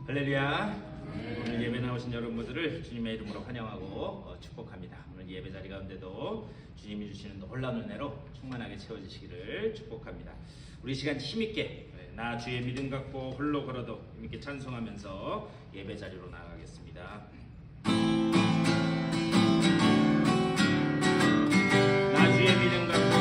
할렐루야. 오늘 예배 나오신 여러분들을 주님의 이름으로 환영하고 축복합니다. 오늘 예배 자리 가운데도 주님이 주시는 놀라운 은혜로 충만하게 채워지시기를 축복합니다. 우리 시간 힘있게 나 주의 믿음 갖고 홀로 걸어도 힘있게 찬송하면서 예배 자리로 나아가겠습니다. 나 주의 믿음 갖고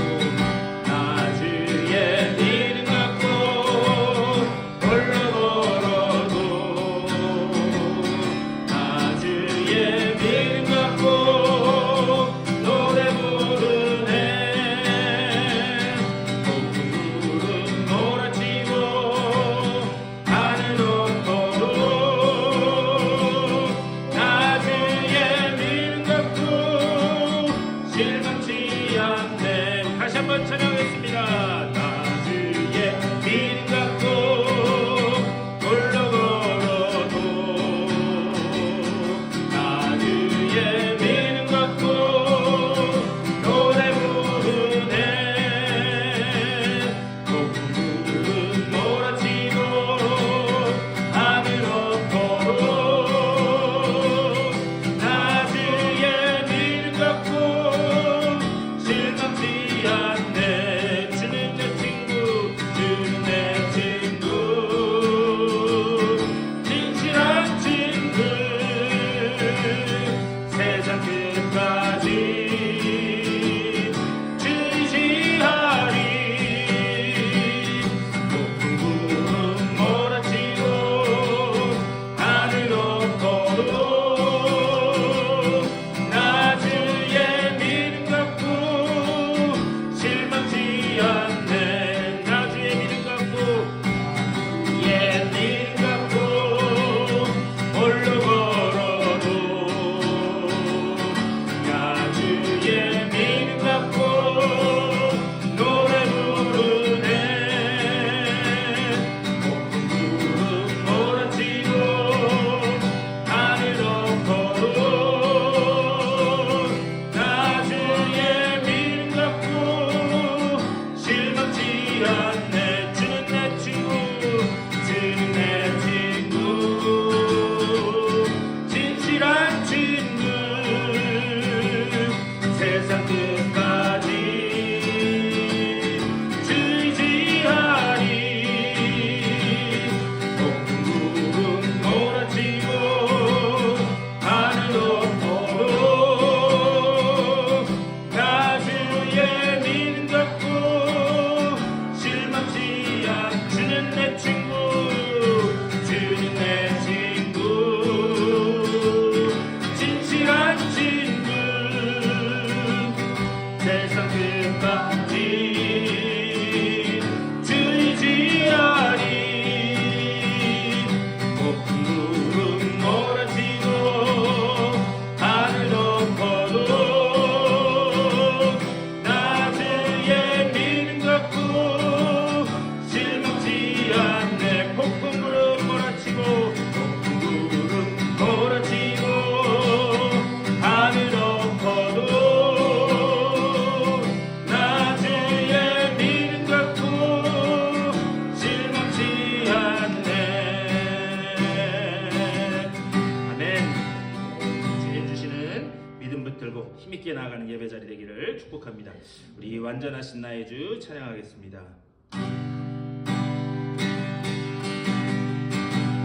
힘있게 나아가는 예배자리 되기를 축복합니다. 우리 완전하신 나의 주 찬양하겠습니다.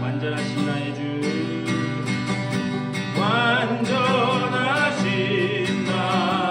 완전하신 나의 주, 완전하신 나의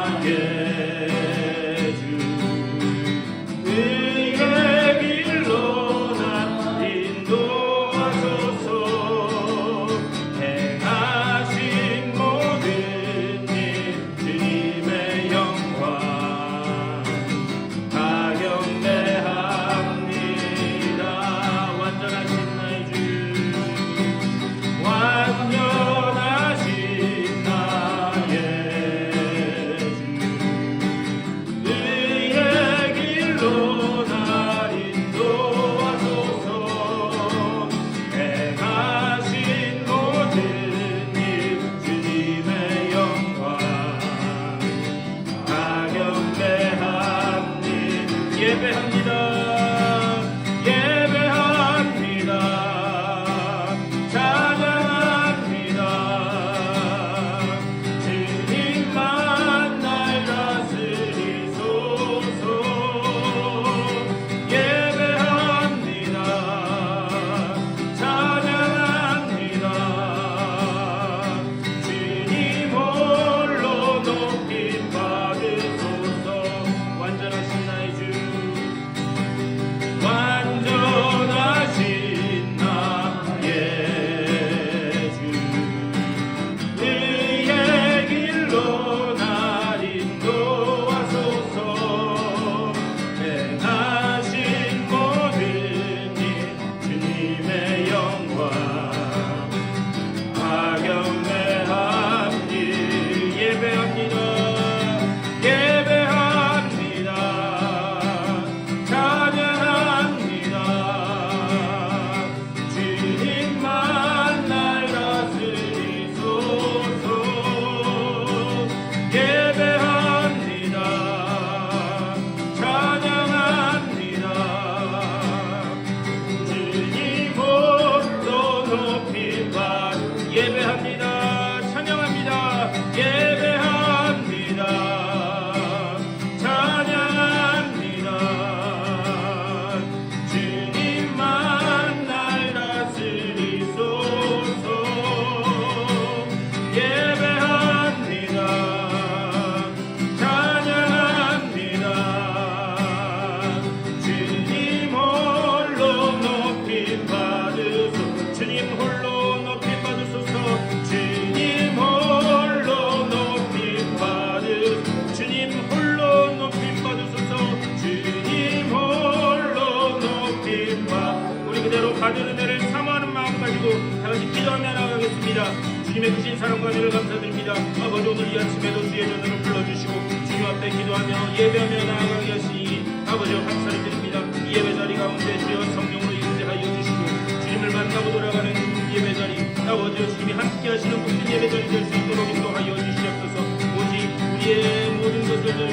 받은 은혜를 사모하는 마음 가지고 다같이 기도하며 나아가겠습니다. 주님의 크신 사랑과 은혜를 감사드립니다. 아버지, 오늘 이 아침에도 주의 전으로 불러주시고 주님 앞에 기도하며 예배하며 나아가게 하시니 아버지와 감사를 드립니다. 이 예배 자리 가운데 주여 성령으로 임재하여 주시고 주님을 만나고 돌아가는 예배 자리, 아버지와 주님이 함께 하시는 모든 예배 자리 될 수 있도록 인도하여 주시옵소서. 오직 우리의 모든 것들이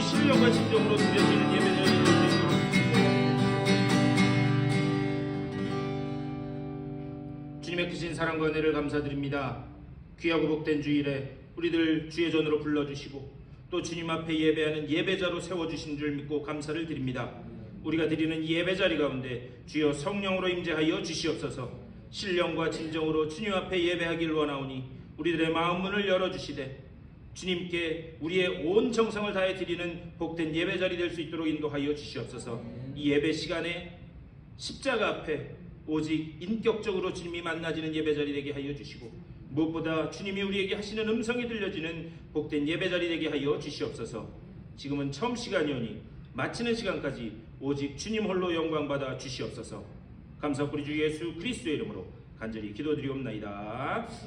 신령과 진정으로 드려지는 예배 자리 될 수 있도록 주님의 크신 사랑과 은혜를 감사드립니다. 귀하고 복된 주일에 우리들 주의 전으로 불러주시고 또 주님 앞에 예배하는 예배자로 세워주신 줄 믿고 감사를 드립니다. 우리가 드리는 예배 자리 가운데 주여 성령으로 임재하여 주시옵소서. 신령과 진정으로 주님 앞에 예배하길 원하오니 우리들의 마음 문을 열어주시되 주님께 우리의 온 정성을 다해 드리는 복된 예배 자리 될 수 있도록 인도하여 주시옵소서. 이 예배 시간에 십자가 앞에 오직 인격적으로 주님이 만나지는 예배 자리 되게 하여 주시고 무엇보다 주님이 우리에게 하시는 음성이 들려지는 복된 예배 자리 되게 하여 주시옵소서. 지금은 처음 시간이오니 마치는 시간까지 오직 주님 홀로 영광 받아 주시옵소서. 감사하고 우리 주 예수 그리스도의 이름으로 간절히 기도드리옵나이다.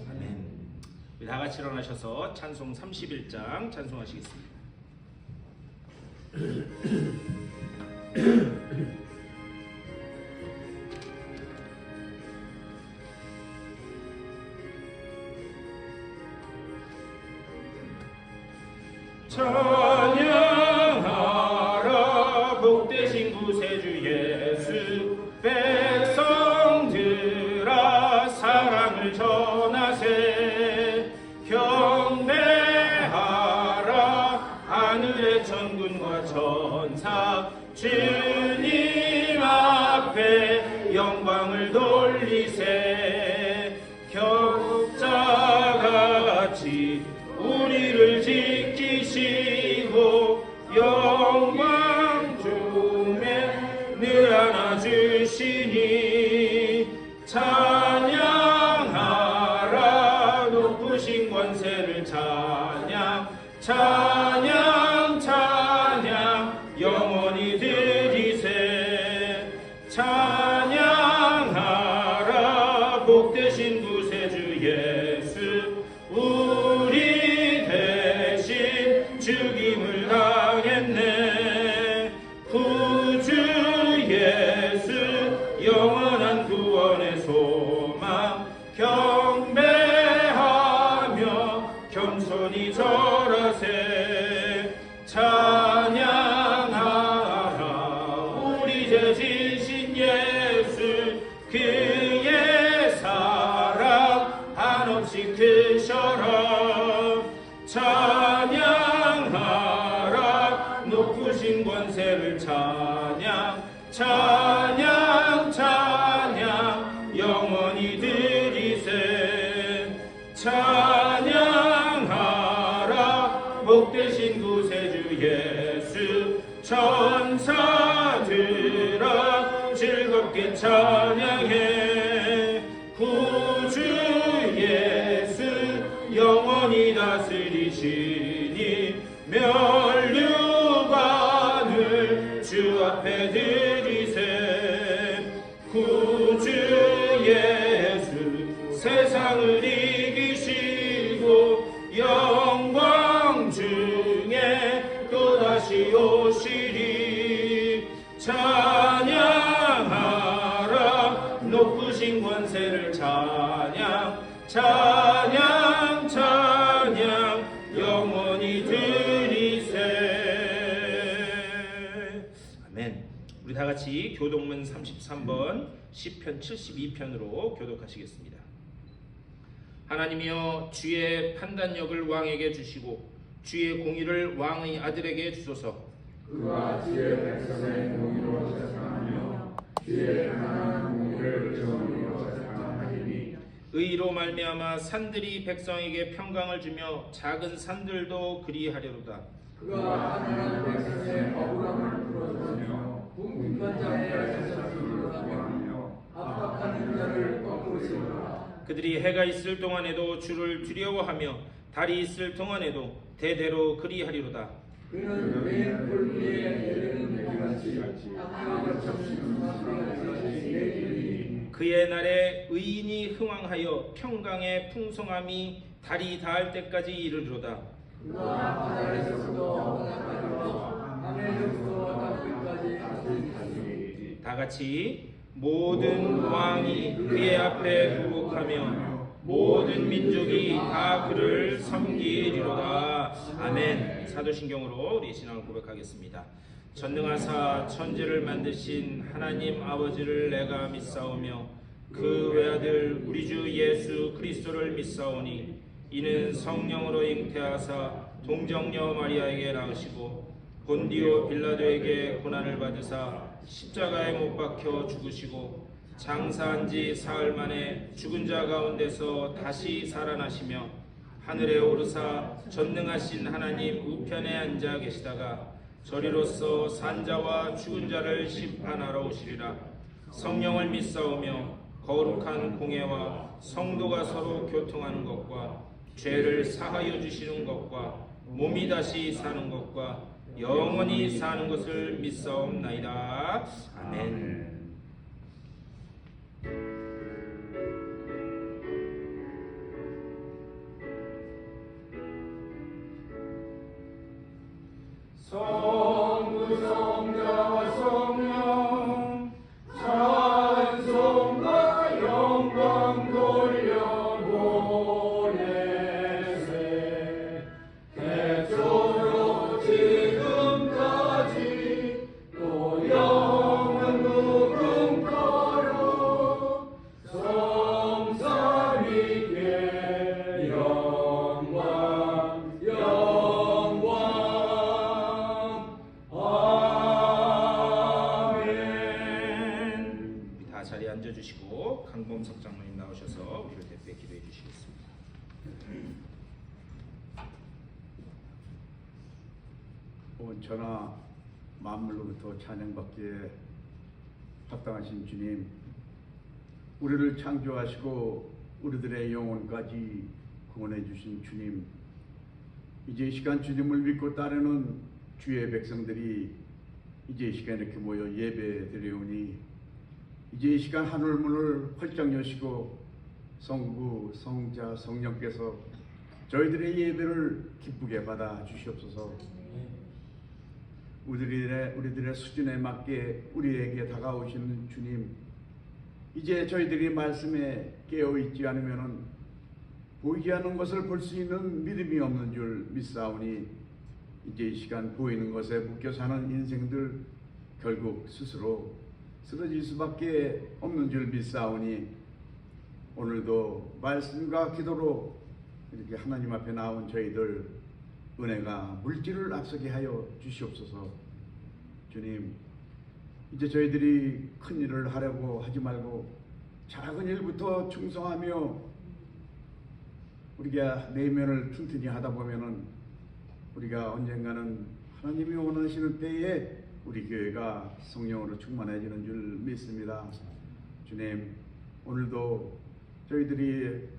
아멘. 우리 다 같이 일어나셔서 찬송 31장 찬송하시겠습니다. 찬양하라 복되신 구세주 예수, 백성들아 사랑을 전하세. 경배하라 하늘의 천군과 천사, 주님 앞에 영광을 돌리세. 격자같이 우리를 지키시고 영광 중에 늘 안아주시니 찬양하라 높으신 권세를 찬양 찬양 찬양 영원히 드리세. 찬양하라 복되신 구세주 예수, 우리 대신 죽임을 당했네. 구주 예수 영원한 구원의 소망, 경배하며 겸손히 절하세. 찬양하라 우리 죄 지신 예수, 그의 사랑 한없이 크셔라. 찬양하라 높으신 권세를 찬양 찬양 찬양 영원히 드리세. 찬양하라 복되신 구세주 예수, 천사들아 즐겁게 찬양해. 구주 예수 영원히 다스리시니 면류관을 주 앞에 드리세. 구주 예수 세상을 이기시고 영광 중에 또다시 오시리. 찬양하라 높으신 권세를 찬양 찬양 찬양 영원히 드리세. 아멘. 우리 다 같이 교독문 33번 시편 72편으로 교독하시겠습니다. 하나님이여 주의 판단력을 왕에게 주시고 주의 공의를 왕의 아들에게 주소서. 그와 주의 백성의 공의로 자상하며 주의 편안한 공의를 정의로 자상하리니. 의로 말미암아 산들이 백성에게 평강을 주며 작은 산들도 그리하려로다. 그가 하나님 백성의 억울함을 풀어주며 궁핍한 자의 자식을 하며 압박하는 자를 꺾으시리라. 그들이 해가 있을 동안에도 주를 두려워하며 달이 있을 동안에도 대대로 그리하리로다. 그는 맨 골리에 내리는 비같이 땅과 점심 비같이 내리니 그의 날에 의인이 흥왕하여 평강의 풍성함이 달이 닿을 때까지 이르리로다. 그가 바다에서부터 바다까지와 하늘에서부터 땅끝까지 가시리니 다 같이 모든 왕이 그의 앞에 굴복하며 모든 민족이 다 그를 섬기리로다. 아멘. 사도신경으로 우리 신앙을 고백하겠습니다. 전능하사 천지를 만드신 하나님 아버지를 내가 믿사오며 그 외아들 우리 주 예수 그리스도를 믿사오니 이는 성령으로 잉태하사 동정녀 마리아에게 낳으시고 본디오 빌라도에게 고난을 받으사 십자가에 못 박혀 죽으시고 장사한 지 사흘 만에 죽은 자 가운데서 다시 살아나시며 하늘에 오르사 전능하신 하나님 우편에 앉아 계시다가 저리로서 산자와 죽은 자를 심판하러 오시리라. 성령을 믿사오며 거룩한 공예와 성도가 서로 교통하는 것과 죄를 사하여 주시는 것과 몸이 다시 사는 것과 영원히 사는 것을 믿사옵나이다. 아멘. 성부 성자와 성령 찬송과 영광 돌려보내세 태초로 지금까지 또 영원 무궁토록 성삼위께 영광 아멘. 우리 다 자리에 앉아주시고 강범석 장로님 나오셔서 우리를 대표해 기도해 주시겠습니다. 온천하 만물로부터 찬양받기에 합당하신 주님, 우리를 창조하시고 우리들의 영혼까지 구원해 주신 주님, 이제 이 시간 주님을 믿고 따르는 주의 백성들이 이제 이 시간 이렇게 모여 예배 드려오니 이제 이 시간 하늘문을 활짝 여시고 성부, 성자, 성령께서 저희들의 예배를 기쁘게 받아 주시옵소서. 우리들의 수준에 맞게 우리에게 다가오시는 주님, 이제 저희들이 말씀에 깨어있지 않으면은 보이지 않는 것을 볼 수 있는 믿음이 없는 줄 믿사오니 이제 이 시간 보이는 것에 묶여 사는 인생들 결국 스스로 쓰러질 수밖에 없는 줄 믿사오니 오늘도 말씀과 기도로 이렇게 하나님 앞에 나온 저희들 은혜가 물질을 앞서게 하여 주시옵소서. 주님, 이제 저희들이 큰 일을 하려고 하지 말고 작은 일부터 충성하며 우리가 내면을 튼튼히 하다 보면은 우리가 언젠가는 하나님이 원하시는 때에 우리 교회가 성령으로 충만해지는 줄 믿습니다. 주님, 오늘도 저희들이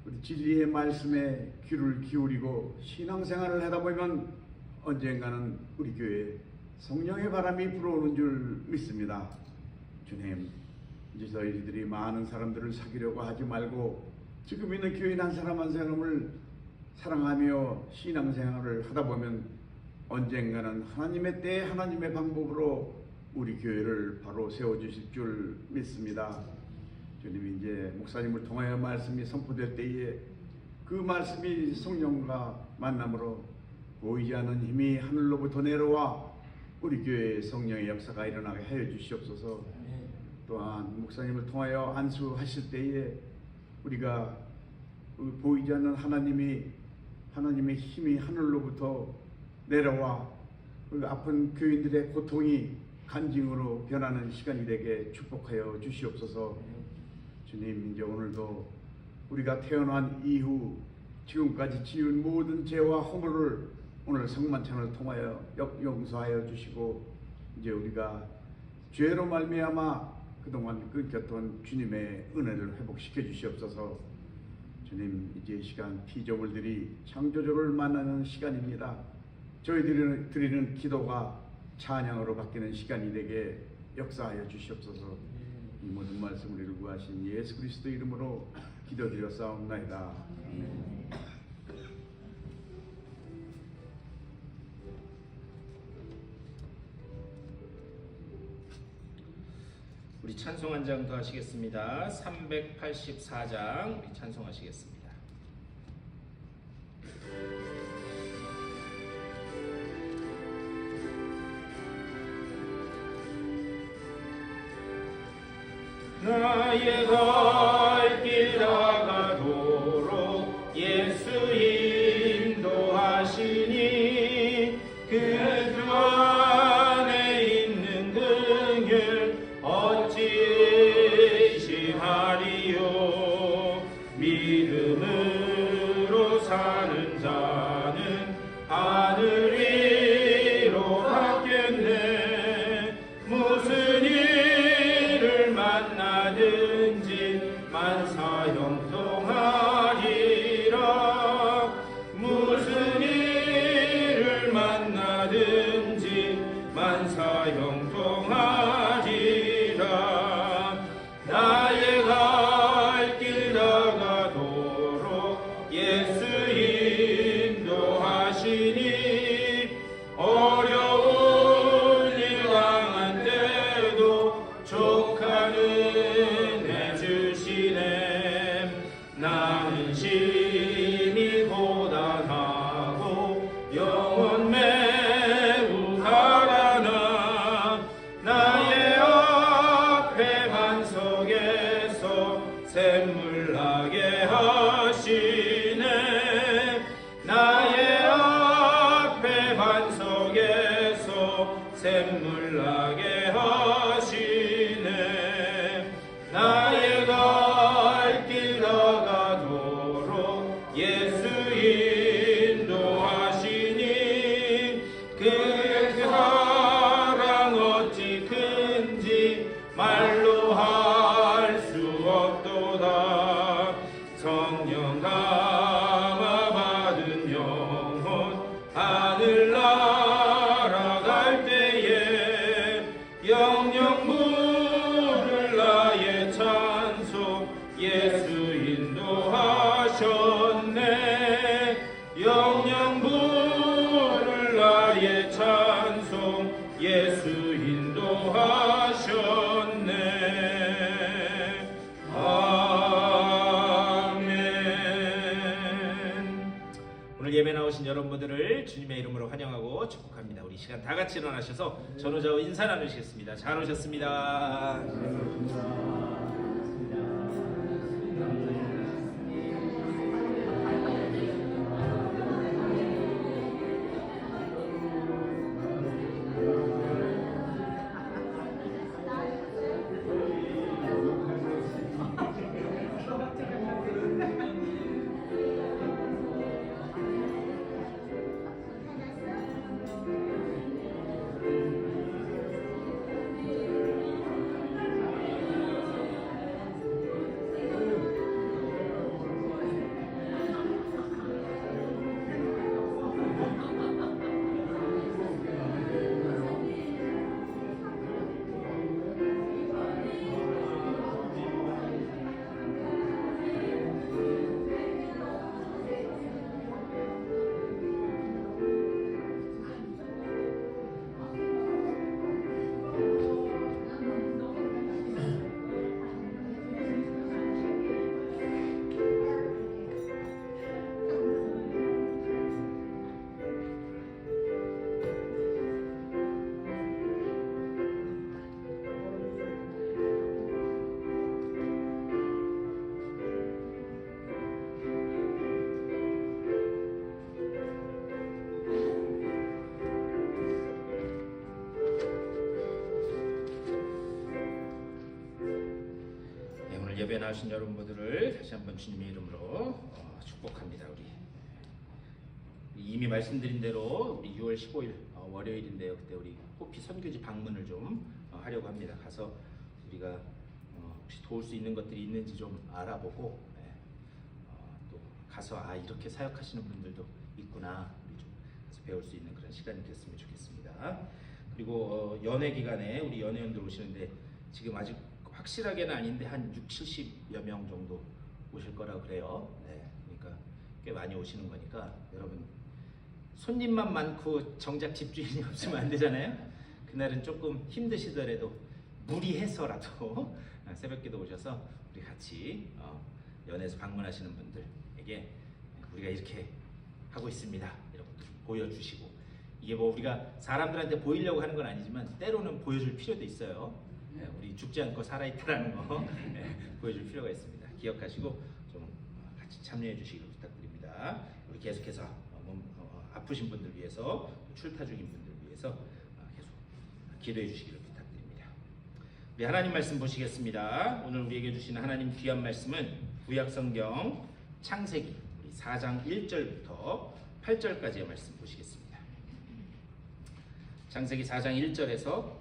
우리 진리의 말씀에 귀를 기울이고 신앙생활을 하다 보면 언젠가는 우리 교회에 성령의 바람이 불어오는 줄 믿습니다. 주님, 이제 저희들이 많은 사람들을 사귀려고 하지 말고 지금 있는 교인 한 사람 한 사람을 사랑하며 신앙생활을 하다 보면 언젠가는 하나님의 때 하나님의 방법으로 우리 교회를 바로 세워주실 줄 믿습니다. 주님, 이제 목사님을 통하여 말씀이 선포될 때에 그 말씀이 성령과 만남으로 보이지 않는 힘이 하늘로부터 내려와 우리 교회의 성령의 역사가 일어나게 하여 주시옵소서. 또한 목사님을 통하여 안수하실 때에 우리가 보이지 않는 하나님의 힘이 하늘로부터 내려와 그 아픈 교인들의 고통이 간증으로 변하는 시간이 되게 축복하여 주시옵소서. 주님, 이제 오늘도 우리가 태어난 이후 지금까지 지은 모든 죄와 허물을 오늘 성만찬을 통하여 용서하여 주시고 이제 우리가 죄로 말미암아 그동안 끊겼던 주님의 은혜를 회복시켜 주시옵소서. 주님, 이제 이 시간 피조물들이 창조주를 만나는 시간입니다. 저희들이 드리는 기도가 찬양으로 바뀌는 시간이 되게 역사하여 주시옵소서. 이 모든 말씀 우리를 구하신 예수 그리스도 이름으로 기도드렸사옵나이다. 아멘. 우리 찬송 한 장 더 하시겠습니다. 384장 우리 찬송하시겠습니다. 나의 갈 길 다가도록 예수 인도하시니 그 안에 있는 긍휼 어찌 의심하리요. 믿음으로 사는 자는 하늘 위로 받겠네. 무슨 일을 만나든지 만사형통하리라. 무슨 일을 만나든지 만사형통하리라. 나의 갈 길 다가도록 예수 인도하시니 어려운 일 당한 때도 족하는 해주시네. 나는 심히 고단하고 영혼 매우 가라나. 나의 앞에 반석에서 샘물 나게 하시네. 나의 앞에 반석에서 샘물 나게 하시네. 나의 갈 길 다가도록 예수 인도하시니 그 사랑 어찌 큰지 말로 할 수 없도다. 성령 감화 받은 영혼 하늘 날아갈 때에 영영 부를 나의 찬송 예수 인도하셨네. 영영 부를 나의 찬송 예수 인도하셨네. 아멘. 오늘 예배 나오신 여러분들을 주님의 이름으로 환영하고 축복합니다. 우리 시간 다 같이 일어나셔서 전우자와 인사 나누시겠습니다. 잘 오셨습니다. 예배 나오신 여러분들을 다시 한번 주님의 이름으로 축복합니다. 우리 이미 말씀드린 대로 우리 6월 15일 월요일인데요. 그때 우리 호피 선교지 방문을 좀 하려고 합니다. 가서 우리가 혹시 도울 수 있는 것들이 있는지 좀 알아보고 또 가서 이렇게 사역하시는 분들도 있구나. 우리 좀 배울 수 있는 그런 시간이 됐으면 좋겠습니다. 그리고 연회 기간에 우리 연회원들 오시는데 지금 아직 확실하게는 아닌데 한 60-70여 명 정도 오실 거라고 그래요. 네, 그러니까 꽤 많이 오시는 거니까 여러분 손님만 많고 정작 집주인이 없으면 안 되잖아요. 그날은 조금 힘드시더라도 무리해서라도 새벽기도 오셔서 우리 같이 연회에서 방문하시는 분들에게 우리가 이렇게 하고 있습니다. 이런 것들 보여주시고, 이게 뭐 우리가 사람들한테 보이려고 하는 건 아니지만 때로는 보여줄 필요도 있어요. 우리 죽지 않고 살아있다라는 거 보여줄 필요가 있습니다. 기억하시고 좀 같이 참여해 주시기를 부탁드립니다. 우리 계속해서 아프신 분들 위해서, 출타 중인 분들 위해서 계속 기도해 주시기를 부탁드립니다. 우리 하나님 말씀 보시겠습니다. 오늘 우리에게 주시는 하나님 귀한 말씀은 구약성경 창세기 4장 1절부터 8절까지의 말씀 보시겠습니다. 창세기 4장 1절에서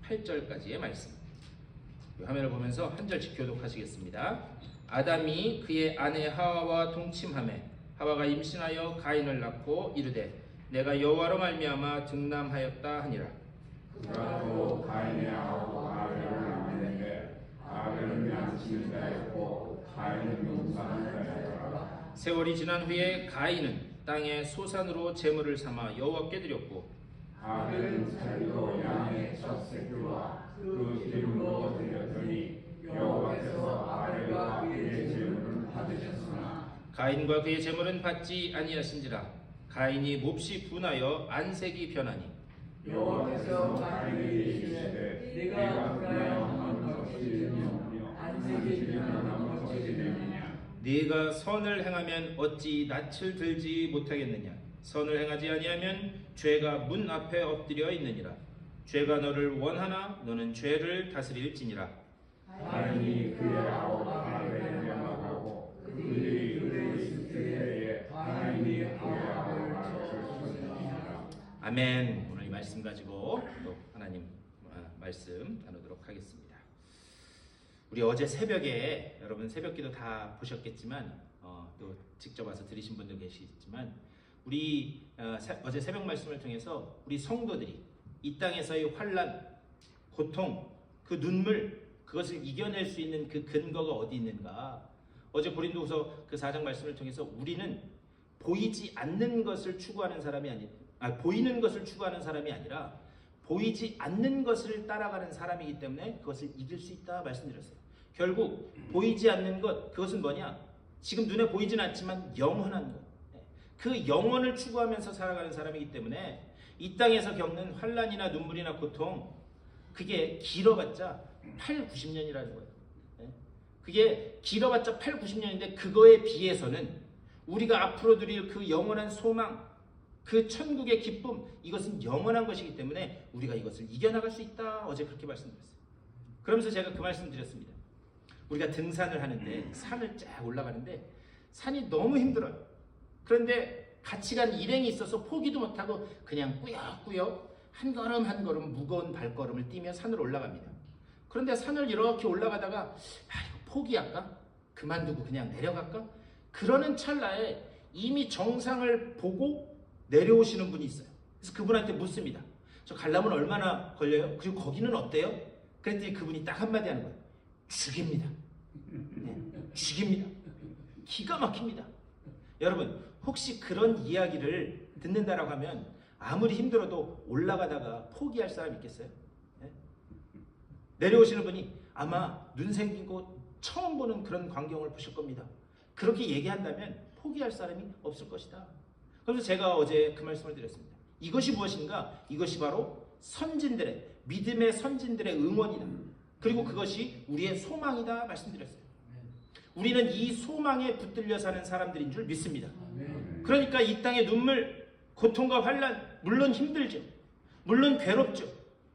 8절까지의 말씀. 이 화면을 보면서 한 절씩 교독하시겠습니다. 아담이 그의 아내 하와와 동침하매 하와가 임신하여 가인을 낳고 이르되 내가 여호와로 말미암아 등남하였다 하니라. 그러므로 가인의 아우고 아벨을 낳았는데 아벨은 양심이 자였고 가인은 용사한 자였더라. 세월이 지난 후에 가인은 땅에 소산으로 제물을 삼아 여호와께 드렸고 아벨은 자기도 양의 첫 새끼와 그 기름으로 드렸더니 여호와께서 아벨과 그의 제물을 받으셨으나 가인과 그의 제물은 받지 아니하신지라. 가인이 몹시 분하여 안색이 변하니 여호와께서 가인에게 이르시되 네가 분하여 한 것이 되며 안색이 변한 것이 되느냐. 네가 선을 행하면 어찌 낯을 들지 못하겠느냐. 선을 행하지 아니하면 죄가 문 앞에 엎드려 있느니라. 죄가 너를 원하나 너는 죄를 다스릴지니라. 가인이 그의 아우 아벨을 명하고 그들이 그들의 있을 때에 가인이 그의 아우를 죽였으니라. 아멘. 오늘 이 말씀 가지고 또 하나님 말씀 나누도록 하겠습니다. 우리 어제 새벽에 여러분 새벽기도 다 보셨겠지만 또 직접 와서 들으신 분들 계시지만 우리 어제 새벽 말씀을 통해서 우리 성도들이 이 땅에서의 환난, 고통, 그 눈물, 그것을 이겨낼 수 있는 그 근거가 어디 있는가? 어제 고린도후서 그 4장 말씀을 통해서 우리는 보이지 않는 것을 추구하는 사람이 보이는 것을 추구하는 사람이 아니라 보이지 않는 것을 따라가는 사람이기 때문에 그것을 이길 수 있다 말씀드렸어요. 결국 보이지 않는 것, 그것은 뭐냐? 지금 눈에 보이진 않지만 영원한 것. 그 영원을 추구하면서 살아가는 사람이기 때문에 이 땅에서 겪는 환난이나 눈물이나 고통, 그게 길어봤자 8-90년이라는 거예요. 그게 길어봤자 8-90년인데 그거에 비해서는 우리가 앞으로 드릴 그 영원한 소망, 그 천국의 기쁨, 이것은 영원한 것이기 때문에 우리가 이것을 이겨나갈 수 있다. 어제 그렇게 말씀드렸어요. 그러면서 제가 그 말씀 드렸습니다. 우리가 등산을 하는데 산을 쫙 올라가는데 산이 너무 힘들어요. 그런데 같이 간 일행이 있어서 포기도 못하고 그냥 꾸역꾸역 한 걸음 한 걸음 무거운 발걸음을 뛰며 산을 올라갑니다. 그런데 산을 이렇게 올라가다가 이거 포기할까? 그만두고 그냥 내려갈까? 그러는 찰나에 이미 정상을 보고 내려오시는 분이 있어요. 그래서 그분한테 묻습니다. 저 가려면 얼마나 걸려요? 그리고 거기는 어때요? 그랬더니 그분이 딱 한마디 하는 거예요. 죽입니다. 죽입니다. 기가 막힙니다. 여러분, 혹시 그런 이야기를 듣는다라고 하면 아무리 힘들어도 올라가다가 포기할 사람 있겠어요? 네? 내려오시는 분이 아마 눈 생긴 곳 처음 보는 그런 광경을 보실 겁니다. 그렇게 얘기한다면 포기할 사람이 없을 것이다. 그래서 제가 어제 그 말씀을 드렸습니다. 이것이 무엇인가? 이것이 바로 선진들의, 믿음의 선진들의 응원이다. 그리고 그것이 우리의 소망이다 말씀드렸어요. 우리는 이 소망에 붙들려 사는 사람들인 줄 믿습니다. 그러니까 이 땅의 눈물, 고통과 환난, 물론 힘들죠. 물론 괴롭죠.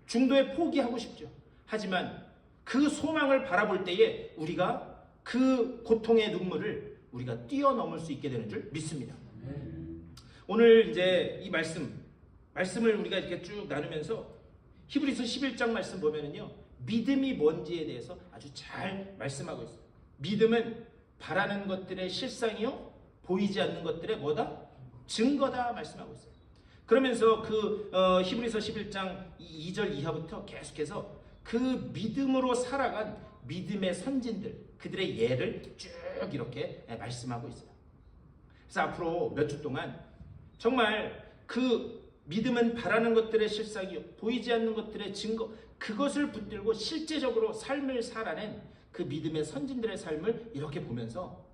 중도에 포기하고 싶죠. 하지만 그 소망을 바라볼 때에 우리가 그 고통의 눈물을 우리가 뛰어넘을 수 있게 되는 줄 믿습니다. 오늘 이제 이 말씀을 우리가 이렇게 쭉 나누면서 히브리서 11장 말씀 보면은요, 믿음이 뭔지에 대해서 아주 잘 말씀하고 있어요. 믿음은 바라는 것들의 실상이요, 보이지 않는 것들의 뭐다? 증거다 말씀하고 있어요. 그러면서 그 히브리서 11장 2절 이하부터 계속해서 그 믿음으로 살아간 믿음의 선진들, 그들의 예를 쭉 이렇게 말씀하고 있어요. 그래서 앞으로 몇 주 동안 정말 그 믿음은 바라는 것들의 실상이요 보이지 않는 것들의 증거, 그것을 붙들고 실제적으로 삶을 살아낸 그 믿음의 선진들의 삶을 이렇게 보면서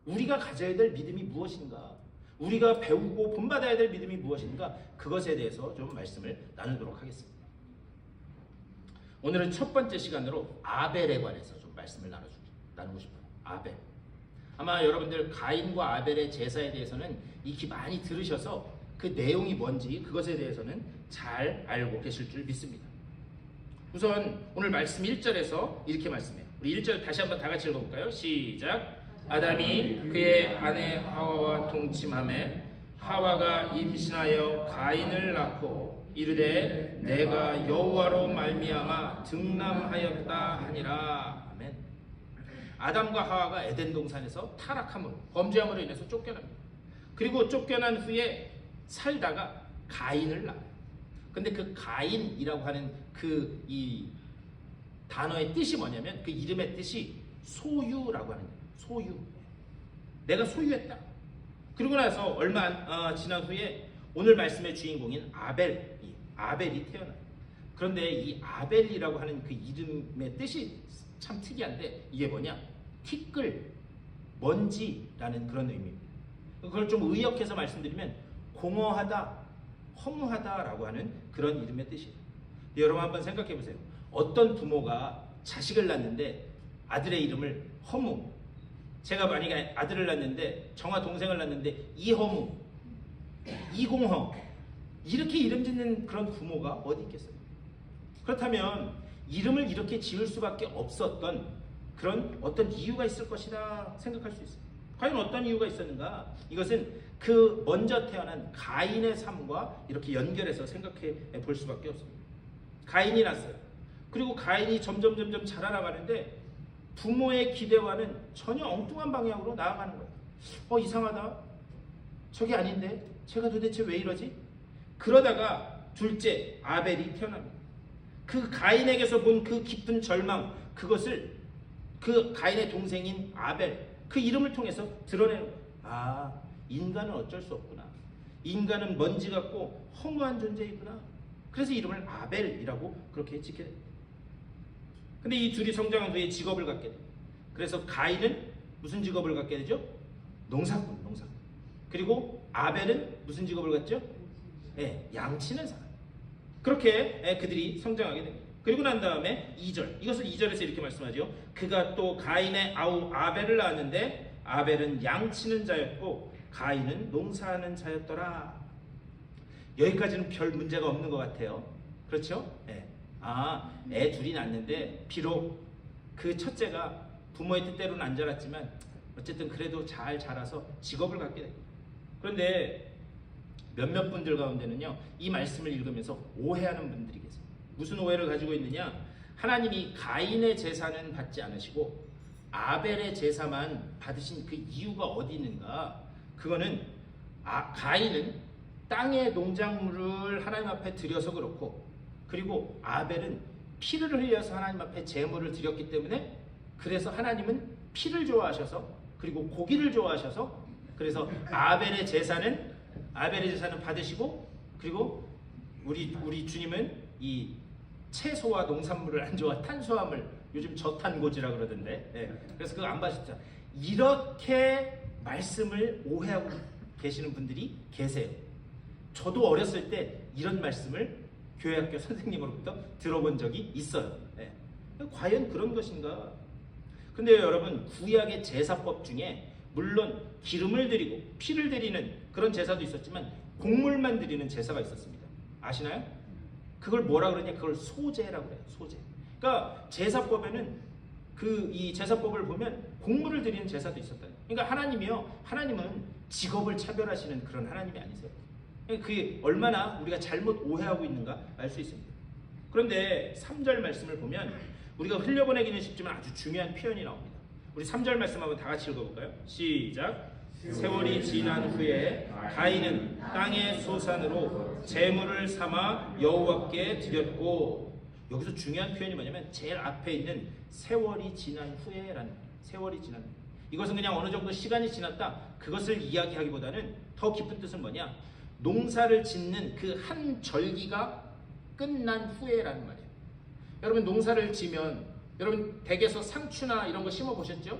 우리가 가져야 될 믿음이 무엇인가, 우리가 배우고 본받아야 될 믿음이 무엇인가, 그것에 대해서 좀 말씀을 나누도록 하겠습니다. 오늘은 첫 번째 시간으로 아벨에 관해서 좀 말씀을 나누고 싶어요. 아벨. 아마 여러분들 가인과 아벨의 제사에 대해서는 익히 많이 들으셔서 그 내용이 뭔지 그것에 대해서는 잘 알고 계실 줄 믿습니다. 우선 오늘 말씀 1절에서 이렇게 말씀해요. 우리 1절 다시 한번 다 같이 읽어볼까요? 시작. 아담이 그의 아내 하와와 동침하매 하와가 임신하여 가인을 낳고 이르되 내가 여호와로 말미암아 등남하였다 하니라. 아멘. 아담과 하와가 에덴 동산에서 타락함으로, 범죄함으로 인해서 쫓겨납니다. 그리고 쫓겨난 후에 살다가 가인을 낳아요. 근데 그 가인이라고 하는 그 이 단어의 뜻이 뭐냐면, 그 이름의 뜻이 소유라고 하는 거예요. 소유. 내가 소유했다. 그리고 나서 얼마 지난 후에 오늘 말씀의 주인공인 아벨이 태어나요. 그런데 이 아벨이라고 하는 그 이름의 뜻이 참 특이한데, 이게 뭐냐? 티끌, 먼지라는 그런 의미입니다. 그걸 좀 의역해서 말씀드리면 공허하다, 허무하다라고 하는 그런 이름의 뜻이에요. 여러분 한번 생각해 보세요. 어떤 부모가 자식을 낳는데 아들의 이름을 허무, 제가 만약에 아들을 낳는데 정화 동생을 낳는데 이허무, 이공허, 이렇게 이름 짓는 그런 부모가 어디 있겠어요? 그렇다면 이름을 이렇게 지을 수밖에 없었던 그런 어떤 이유가 있을 것이다 생각할 수 있어요. 과연 어떤 이유가 있었는가? 이것은 그 먼저 태어난 가인의 삶과 이렇게 연결해서 생각해 볼 수밖에 없습니다. 가인이 났어요. 그리고 가인이 점점 자라나가는데 부모의 기대와는 전혀 엉뚱한 방향으로 나아가는 거예요. 이상하다. 저게 아닌데? 제가 도대체 왜 이러지? 그러다가 둘째 아벨이 태어납니다. 그 가인에게서 본 그 깊은 절망, 그것을 그 가인의 동생인 아벨, 그 이름을 통해서 드러내는 거예요. 인간은 어쩔 수 없구나. 인간은 먼지 같고 허무한 존재이구나. 그래서 이름을 아벨이라고 그렇게 짓게 됩니다. 근데 이 둘이 성장한 후에 직업을 갖게 돼요. 그래서 가인은 무슨 직업을 갖게 되죠? 농사꾼. 그리고 아벨은 무슨 직업을 갖죠? 양치는 사람. 그렇게 그들이 성장하게 됩니다. 그리고 난 다음에 2절, 이것을 2절에서 이렇게 말씀하죠. 그가 또 가인의 아우 아벨을 낳았는데 아벨은 양치는 자였고 가인은 농사하는 자였더라. 여기까지는 별 문제가 없는 것 같아요. 그렇죠? 애 둘이 낳는데 비록 그 첫째가 부모의 뜻대로는 안 자랐지만 어쨌든 그래도 잘 자라서 직업을 갖게 됩니다. 그런데 몇몇 분들 가운데는요, 이 말씀을 읽으면서 오해하는 분들이 계세요. 무슨 오해를 가지고 있느냐? 하나님이 가인의 제사는 받지 않으시고 아벨의 제사만 받으신 그 이유가 어디 있는가? 그거는 가인은 땅의 농작물을 하나님 앞에 드려서 그렇고, 그리고 아벨은 피를 흘려서 하나님 앞에 제물을 드렸기 때문에, 그래서 하나님은 피를 좋아하셔서, 그리고 고기를 좋아하셔서, 그래서 아벨의 제사는 받으시고, 그리고 우리 주님은 이 채소와 농산물을 안 좋아, 탄수화물, 요즘 저탄고지라 그러던데, 그래서 그거 안 받으셨죠. 이렇게 말씀을 오해하고 계시는 분들이 계세요. 저도 어렸을 때 이런 말씀을 교회학교 선생님으로부터 들어본 적이 있어요. 과연 그런 것인가? 근데 여러분, 구약의 제사법 중에 물론 기름을 드리고 피를 드리는 그런 제사도 있었지만 곡물만 드리는 제사가 있었습니다. 아시나요? 그걸 뭐라 그러냐? 그걸 소제라고 그래요. 소제. 그러니까 제사법에는 이 제사법을 보면 곡물을 드리는 제사도 있었다. 그러니까 하나님은 직업을 차별하시는 그런 하나님이 아니세요. 그게 얼마나 우리가 잘못 오해하고 있는가 알 수 있습니다. 그런데 3절 말씀을 보면 우리가 흘려보내기는 쉽지만 아주 중요한 표현이 나옵니다. 우리 3절 말씀 한번 다 같이 읽어볼까요? 시작. 세월이 지난 후에 가인은 땅의 소산으로 제물을 삼아 여호와께 드렸고, 여기서 중요한 표현이 뭐냐면 제일 앞에 있는 세월이 지난 후에라는 거예요. 세월이 지난 후에. 이것은 그냥 어느 정도 시간이 지났다 그것을 이야기하기보다는 더 깊은 뜻은 뭐냐, 농사를 짓는 그 한 절기가 끝난 후에라는 말이에요. 여러분 농사를 지면 여러분 댁에서 상추나 이런 거 심어 보셨죠?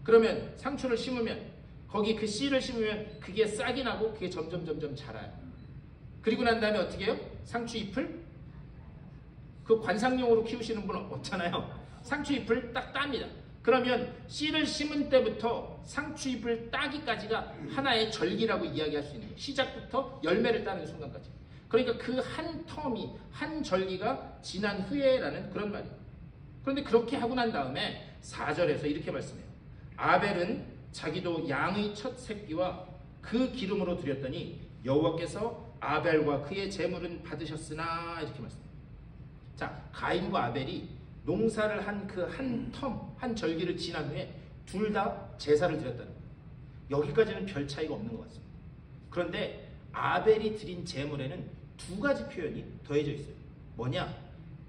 그러면 상추를 심으면 거기 그 씨를 심으면 그게 싹이 나고 그게 점점 자라요. 그리고 난 다음에 어떻게 해요? 상추 잎을 그 관상용으로 키우시는 분은 없잖아요. 상추 잎을 딱 땁니다. 그러면 씨를 심은 때부터 상추 잎을 따기까지가 하나의 절기라고 이야기할 수 있는 거예요. 시작부터 열매를 따는 순간까지. 그러니까 그 한 텀이 한 절기가 지난 후에라는 그런 말이에요. 그런데 그렇게 하고 난 다음에 4절에서 이렇게 말씀해요. 아벨은 자기도 양의 첫 새끼와 그 기름으로 드렸더니 여호와께서 아벨과 그의 제물은 받으셨으나, 이렇게 말씀해요. 자, 가인과 아벨이 농사를 한 그 한 텀, 한 절기를 지난 후에 둘 다 제사를 드렸다는 거예요. 여기까지는 별 차이가 없는 것 같습니다. 그런데 아벨이 드린 제물에는 두 가지 표현이 더해져 있어요. 뭐냐?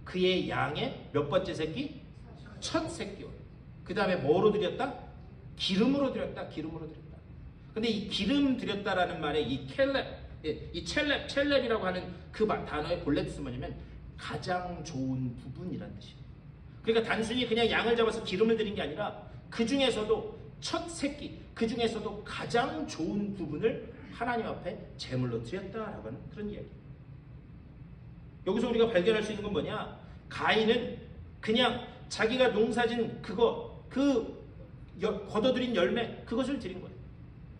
그의 양의 몇 번째 새끼? 첫 새끼요. 그 다음에 뭐로 드렸다? 기름으로 드렸다. 기름으로 드렸다. 근데 이 기름 드렸다라는 말에 이 켈렙, 이 첼렙이라고 하는 그 단어의 본래 뜻은 뭐냐면 가장 좋은 부분이라는 뜻이에요. 그러니까 단순히 그냥 양을 잡아서 기름을 드린 게 아니라 그 중에서도 첫 새끼, 그 중에서도 가장 좋은 부분을 하나님 앞에 제물로 드렸다라고 하는 그런 이야기예요. 여기서 우리가 발견할 수 있는 건 뭐냐? 가인은 그냥 자기가 농사진 그거, 거둬들인 열매, 그것을 드린 거예요.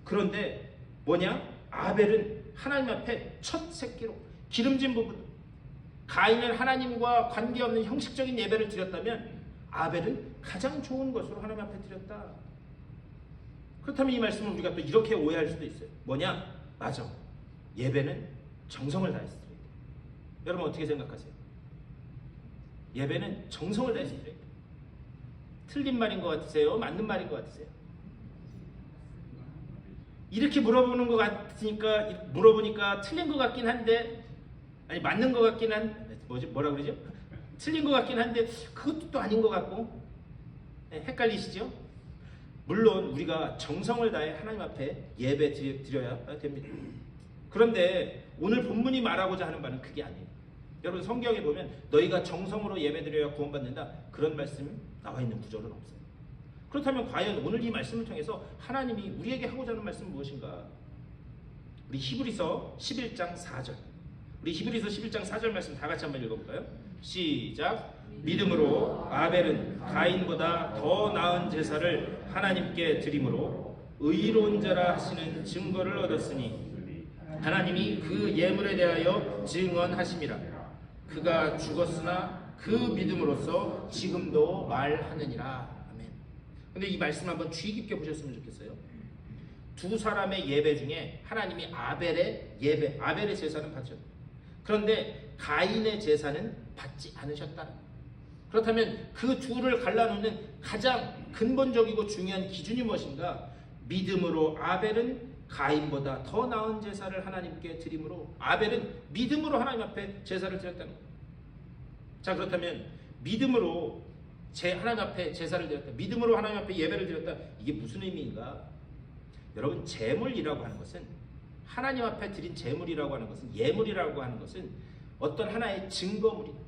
그런데 뭐냐? 아벨은 하나님 앞에 첫 새끼로 기름진 부분, 가인은 하나님과 관계없는 형식적인 예배를 드렸다면 아벨은 가장 좋은 것으로 하나님 앞에 드렸다. 그렇다면 이 말씀을 우리가 또 이렇게 오해할 수도 있어요. 뭐냐? 맞아. 예배는 정성을 다해서 드려야 돼요. 여러분 어떻게 생각하세요? 예배는 정성을 다해서 드려야 돼요. 틀린 말인 것 같으세요? 맞는 말인 것 같으세요? 이렇게 물어보는 것 같으니까, 물어보니까 틀린 것 같긴 한데, 아니 맞는 것 같긴 한, 뭐라 그러죠? 틀린 것 같긴 한데 그것도 또 아닌 것 같고, 헷갈리시죠? 물론 우리가 정성을 다해 하나님 앞에 예배 드려야 됩니다. 그런데 오늘 본문이 말하고자 하는 바는 그게 아니에요. 여러분 성경에 보면 너희가 정성으로 예배 드려야 구원받는다, 그런 말씀이 나와 있는 구절은 없어요. 그렇다면 과연 오늘 이 말씀을 통해서 하나님이 우리에게 하고자 하는 말씀은 무엇인가? 우리 히브리서 11장 4절, 우리 히브리서 11장 4절 말씀 다 같이 한번 읽어볼까요? 시작. 믿음으로 아벨은 가인보다 더 나은 제사를 하나님께 드림으로 의로운 자라 하시는 증거를 얻었으니 하나님이 그 예물에 대하여 증언하심이라. 그가 죽었으나 그 믿음으로써 지금도 말하느니라. 아멘. 근데 이 말씀 한번 주의 깊게 보셨으면 좋겠어요. 두 사람의 예배 중에 하나님이 아벨의 예배, 아벨의 제사는 받으셨다. 그런데 가인의 제사는 받지 않으셨다. 그렇다면 그 둘을 갈라놓는 가장 근본적이고 중요한 기준이 무엇인가? 믿음으로 아벨은 가인보다 더 나은 제사를 하나님께 드림으로, 아벨은 믿음으로 하나님 앞에 제사를 드렸다는 거예요. 자, 그렇다면 믿음으로 하나님 앞에 제사를 드렸다, 믿음으로 하나님 앞에 예배를 드렸다, 이게 무슨 의미인가? 여러분, 제물이라고 하는 것은, 하나님 앞에 드린 제물이라고 하는 것은, 예물이라고 하는 것은 어떤 하나의 증거물이다.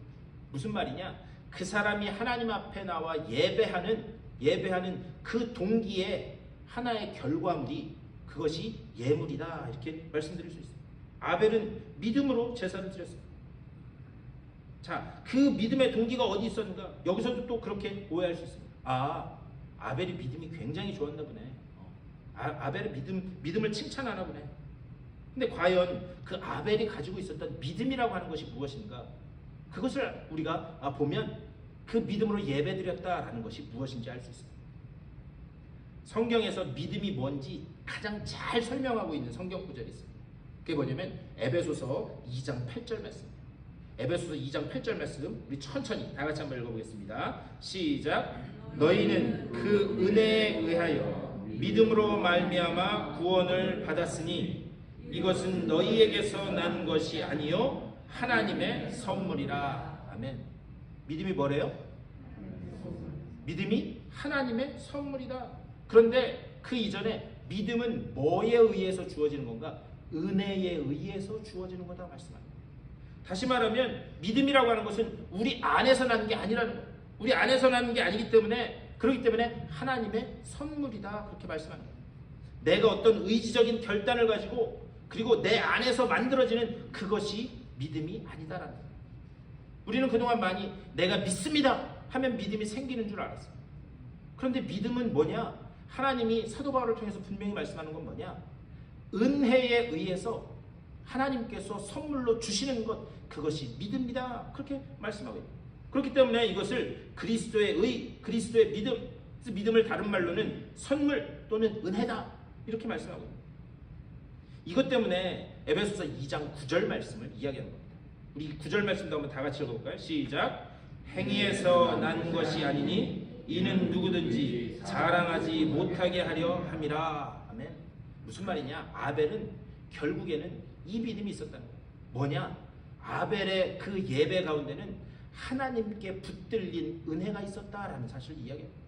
무슨 말이냐? 그 사람이 하나님 앞에 나와 예배하는 그 동기의 하나의 결과물이, 그것이 예물이다, 이렇게 말씀드릴 수 있어요. 아벨은 믿음으로 제사를 드렸어요. 자, 그 믿음의 동기가 어디 있었는가? 여기서도 또 그렇게 오해할 수 있습니다. 아, 아벨이 믿음이 굉장히 좋았나 보네. 아벨은 믿음을 칭찬하나 보네. 근데 과연 그 아벨이 가지고 있었던 믿음이라고 하는 것이 무엇인가? 그것을 우리가 보면 그 믿음으로 예배드렸다라는 것이 무엇인지 알 수 있습니다. 성경에서 믿음이 뭔지 가장 잘 설명하고 있는 성경 구절이 있습니다. 그게 뭐냐면 에베소서 2장 8절 말씀. 에베소서 2장 8절 말씀 우리 천천히 다 같이 한번 읽어보겠습니다. 시작. 너희는 그 은혜에 의하여 믿음으로 말미암아 구원을 받았으니 이것은 너희에게서 난 것이 아니요 하나님의 선물이라. 아멘. 믿음이 뭐래요? 믿음이 하나님의 선물이다. 그런데 그 이전에 믿음은 뭐에 의해서 주어지는 건가? 은혜에 의해서 주어지는 거다 말씀합니다. 다시 말하면 믿음이라고 하는 것은 우리 안에서 나는 게 아니라는 거예요. 우리 안에서 나는 게 아니기 때문에, 그렇기 때문에 하나님의 선물이다 그렇게 말씀합니다. 내가 어떤 의지적인 결단을 가지고 그리고 내 안에서 만들어지는 그것이 믿음이 아니다라는 거예요. 우리는 그동안 많이 내가 믿습니다 하면 믿음이 생기는 줄 알았어요. 그런데 믿음은 뭐냐? 하나님이 사도 바울을 통해서 분명히 말씀하는 건 뭐냐? 은혜에 의해서 하나님께서 선물로 주시는 것, 그것이 믿음이다 그렇게 말씀하고 있습니다. 그렇기 때문에 이것을 그리스도의 의, 그리스도의 믿음, 믿음을 다른 말로는 선물 또는 은혜다 이렇게 말씀하고 있습니다. 이것 때문에 에베소서 2장 9절 말씀을 이야기하는 겁니다. 우리 9절 말씀도 한번 다 같이 읽어볼까요? 시작. 행위에서 난 것이 아니니 이는 누구든지 자랑하지 못하게 하려 함이라. 아멘. 무슨 말이냐? 아벨은 결국에는 이 믿음이 있었다는 거예요. 뭐냐? 아벨의 그 예배 가운데는 하나님께 붙들린 은혜가 있었다라는 사실을 이야기합니다.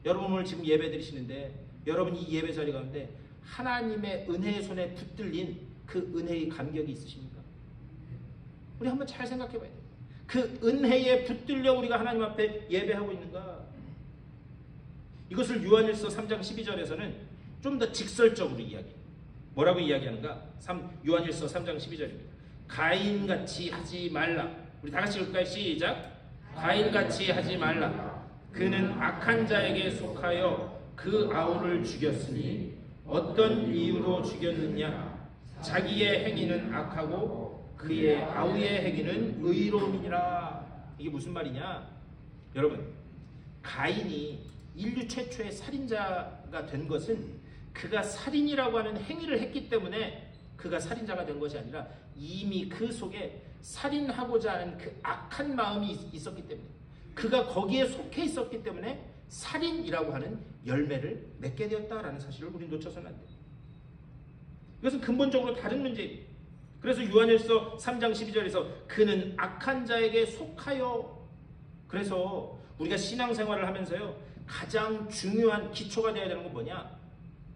여러분 오늘 지금 예배 드리시는데 여러분 이 예배 자리 가운데 하나님의 은혜의 손에 붙들린 그 은혜의 감격이 있으십니까? 우리 한번 잘 생각해 봐야 돼요. 그 은혜에 붙들려 우리가 하나님 앞에 예배하고 있는가? 이것을 요한일서 3장 12절에서는 좀 더 직설적으로 이야기해요. 뭐라고 이야기하는가? 요한일서 3장 12절입니다. 가인같이 하지 말라. 우리 다 같이 읽을까요? 시작. 가인같이 하지 말라. 그는 악한 자에게 속하여 그 아우를 죽였으니 어떤 이유로 죽였느냐? 자기의 행위는 악하고 그의 아우의 행위는 의로움이니라. 이게 무슨 말이냐? 여러분, 가인이 인류 최초의 살인자가 된 것은 그가 살인이라고 하는 행위를 했기 때문에 그가 살인자가 된 것이 아니라 이미 그 속에 살인하고자 하는 그 악한 마음이 있었기 때문에, 그가 거기에 속해 있었기 때문에 살인이라고 하는 열매를 맺게 되었다라는 사실을 우리는 놓쳐서는 안 돼요. 이것은 근본적으로 다른 문제입니다. 그래서 요한일서 3장 12절에서 그는 악한 자에게 속하여, 그래서 우리가 신앙생활을 하면서요 가장 중요한 기초가 되어야 되는 건 뭐냐?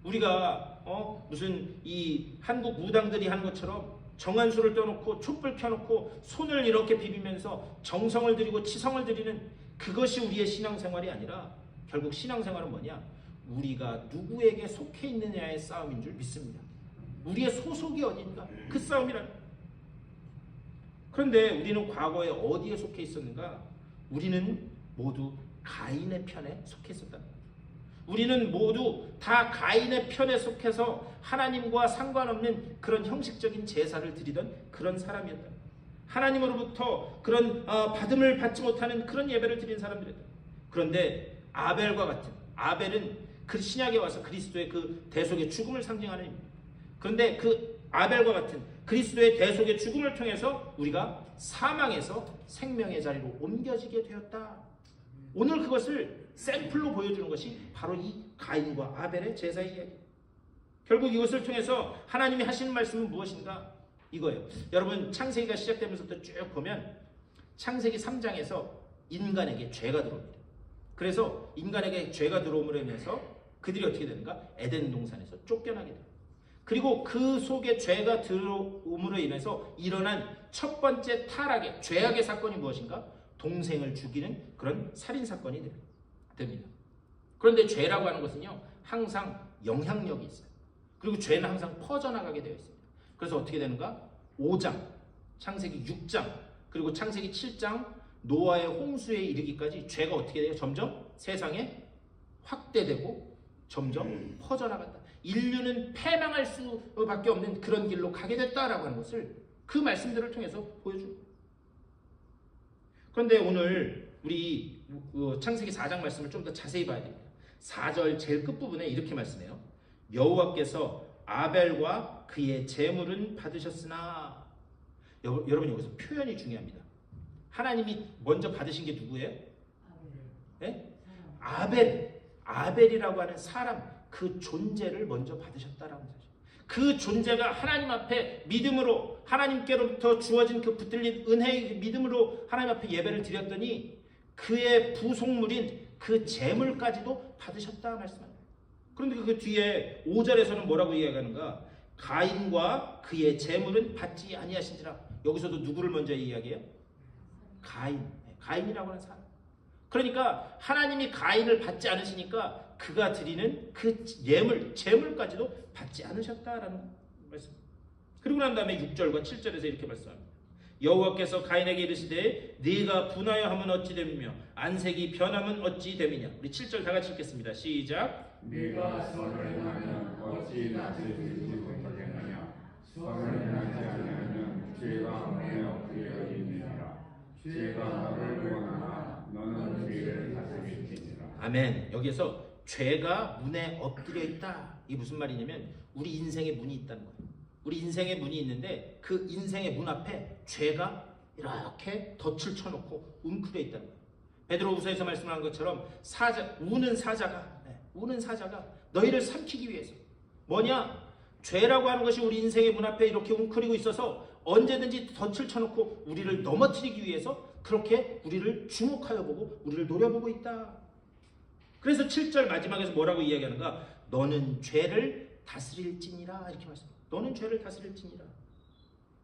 우리가 무슨 이 한국 무당들이 한 것처럼 정한수를 떠놓고 촛불 켜놓고 손을 이렇게 비비면서 정성을 들이고 치성을 드리는 그것이 우리의 신앙생활이 아니라 결국 신앙생활은 뭐냐? 우리가 누구에게 속해 있느냐의 싸움인 줄 믿습니다. 우리의 소속이 어딘가? 그 싸움이란. 그런데 우리는 과거에 어디에 속해 있었는가? 우리는 모두 가인의 편에 속해 있었다. 우리는 모두 다 가인의 편에 속해서 하나님과 상관없는 그런 형식적인 제사를 드리던 그런 사람이었다. 하나님으로부터 그런 받음을 받지 못하는 그런 예배를 드린 사람들이었다. 그런데 아벨과 같은, 아벨은 그 신약에 와서 그리스도의 그 대속의 죽음을 상징하는 입니다. 그런데 그 아벨과 같은 그리스도의 대속의 죽음을 통해서 우리가 사망에서 생명의 자리로 옮겨지게 되었다. 오늘 그것을 샘플로 보여주는 것이 바로 이 가인과 아벨의 제사의 이야기. 결국 이것을 통해서 하나님이 하시는 말씀은 무엇인가? 이거예요. 여러분 창세기가 시작되면서부터 쭉 보면 창세기 3장에서 인간에게 죄가 들어옵니다. 그래서 인간에게 죄가 들어옴으로 인해서 그들이 어떻게 되는가? 에덴 동산에서 쫓겨나게 됩니다. 그리고 그 속에 죄가 들어옴으로 인해서 일어난 첫 번째 타락의 죄악의 사건이 무엇인가? 동생을 죽이는 그런 살인사건이 됩니다. 그런데 죄라고 하는 것은요 항상 영향력이 있어요. 그리고 죄는 항상 퍼져나가게 되어 있습니다. 그래서 어떻게 되는가? 5장, 창세기 6장, 그리고 창세기 7장 노아의 홍수에 이르기까지 죄가 어떻게 돼요? 점점 세상에 확대되고 점점 퍼져나간다. 인류는 패망할 수밖에 없는 그런 길로 가게 됐다라고 하는 것을 그 말씀들을 통해서 보여줍니다. 그런데 오늘 우리 창세기 4장 말씀을 좀 더 자세히 봐야 됩니다. 4절 제일 끝부분에 이렇게 말씀해요. 여호와께서 아벨과 그의 제물은 받으셨으나, 여러분 여기서 표현이 중요합니다. 하나님이 먼저 받으신 게 누구예요? 네? 아벨. 아벨이라고 하는 사람, 그 존재를 먼저 받으셨다라는 사실. 그 존재가 하나님 앞에 믿음으로 하나님께로부터 주어진 그 붙들린 은혜의 믿음으로 하나님 앞에 예배를 드렸더니 그의 부속물인 그 재물까지도 받으셨다 말씀합니다. 그런데 그 뒤에 5절에서는 뭐라고 이야기하는가? 가인과 그의 재물은 받지 아니하신지라. 여기서도 누구를 먼저 이야기해요? 가인이라고 하는 사람. 그러니까 하나님이 가인을 받지 않으시니까 그가 드리는 그 재물까지도 받지 않으셨다라는 말씀. 그리고 난 다음에 6절과 7절에서 이렇게 말씀합니다. 여호와께서 가인에게 이르시되 네가 분하여 하면 어찌 됨이며 안색이 변하면 어찌 됨이냐. 우리 7절 다 같이 읽겠습니다. 시작. 네가 선을 행하면 어찌 낯을 들지 못하겠느냐. 선을 행하지 않으면 죄가 문에 엎드려 있느니라. 죄가 너를 원하나 너는 죄를 다스릴지니라. 아멘. 여기에서 죄가 문에 엎드려 있다. 이게 무슨 말이냐면 우리 인생에 문이 있다는 거예요. 우리 인생에 문이 있는데 그 인생의 문 앞에 죄가 이렇게 덫을 쳐놓고 웅크려 있다는 거예요. 베드로후서에서 말씀한 것처럼 우는 사자가 너희를 삼키기 위해서 뭐냐? 죄라고 하는 것이 우리 인생의 문 앞에 이렇게 웅크리고 있어서 언제든지 덫을 쳐놓고 우리를 넘어뜨리기 위해서 그렇게 우리를 주목하여 보고 우리를 노려보고 있다. 그래서 7절 마지막에서 뭐라고 이야기하는가? 너는 죄를 다스릴지니라 이렇게 말씀합니다. 너는 죄를 다스릴지니라.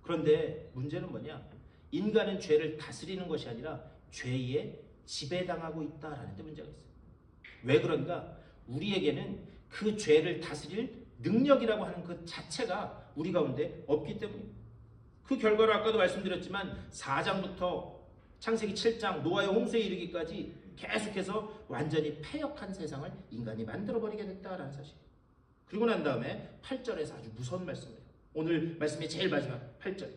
그런데 문제는 뭐냐? 인간은 죄를 다스리는 것이 아니라 죄에 지배당하고 있다라는 데 문제가 있어요. 왜 그런가? 우리에게는 그 죄를 다스릴 능력이라고 하는 그 자체가 우리 가운데 없기 때문입니다. 그 결과로 아까도 말씀드렸지만 4장부터 창세기 7장 노아의 홍수에 이르기까지 계속해서 완전히 패역한 세상을 인간이 만들어버리게 됐다라는 사실. 그리고 난 다음에 8절에서 아주 무서운 말씀이에요. 오늘 말씀의 제일 마지막 8절.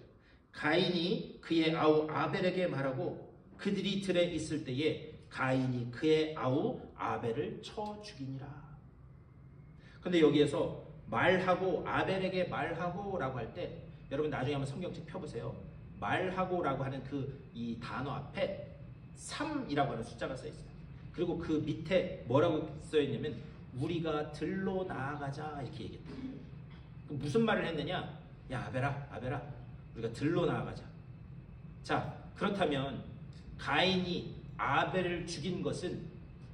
가인이 그의 아우 아벨에게 말하고 그들이 들에 있을 때에 가인이 그의 아우 아벨을 쳐 죽이니라. 근데 여기에서 말하고 아벨에게 말하고 라고 할 때 여러분 나중에 한번 성경책 펴보세요. 말하고라고 하는 이 단어 앞에 3이라고 하는 숫자가 써 있어요. 그리고 그 밑에 뭐라고 써 있냐면 우리가 들로 나아가자 이렇게 얘기했다. 무슨 말을 했느냐? 야 아벨아 우리가 들로 나아가자. 자 그렇다면 가인이 아벨을 죽인 것은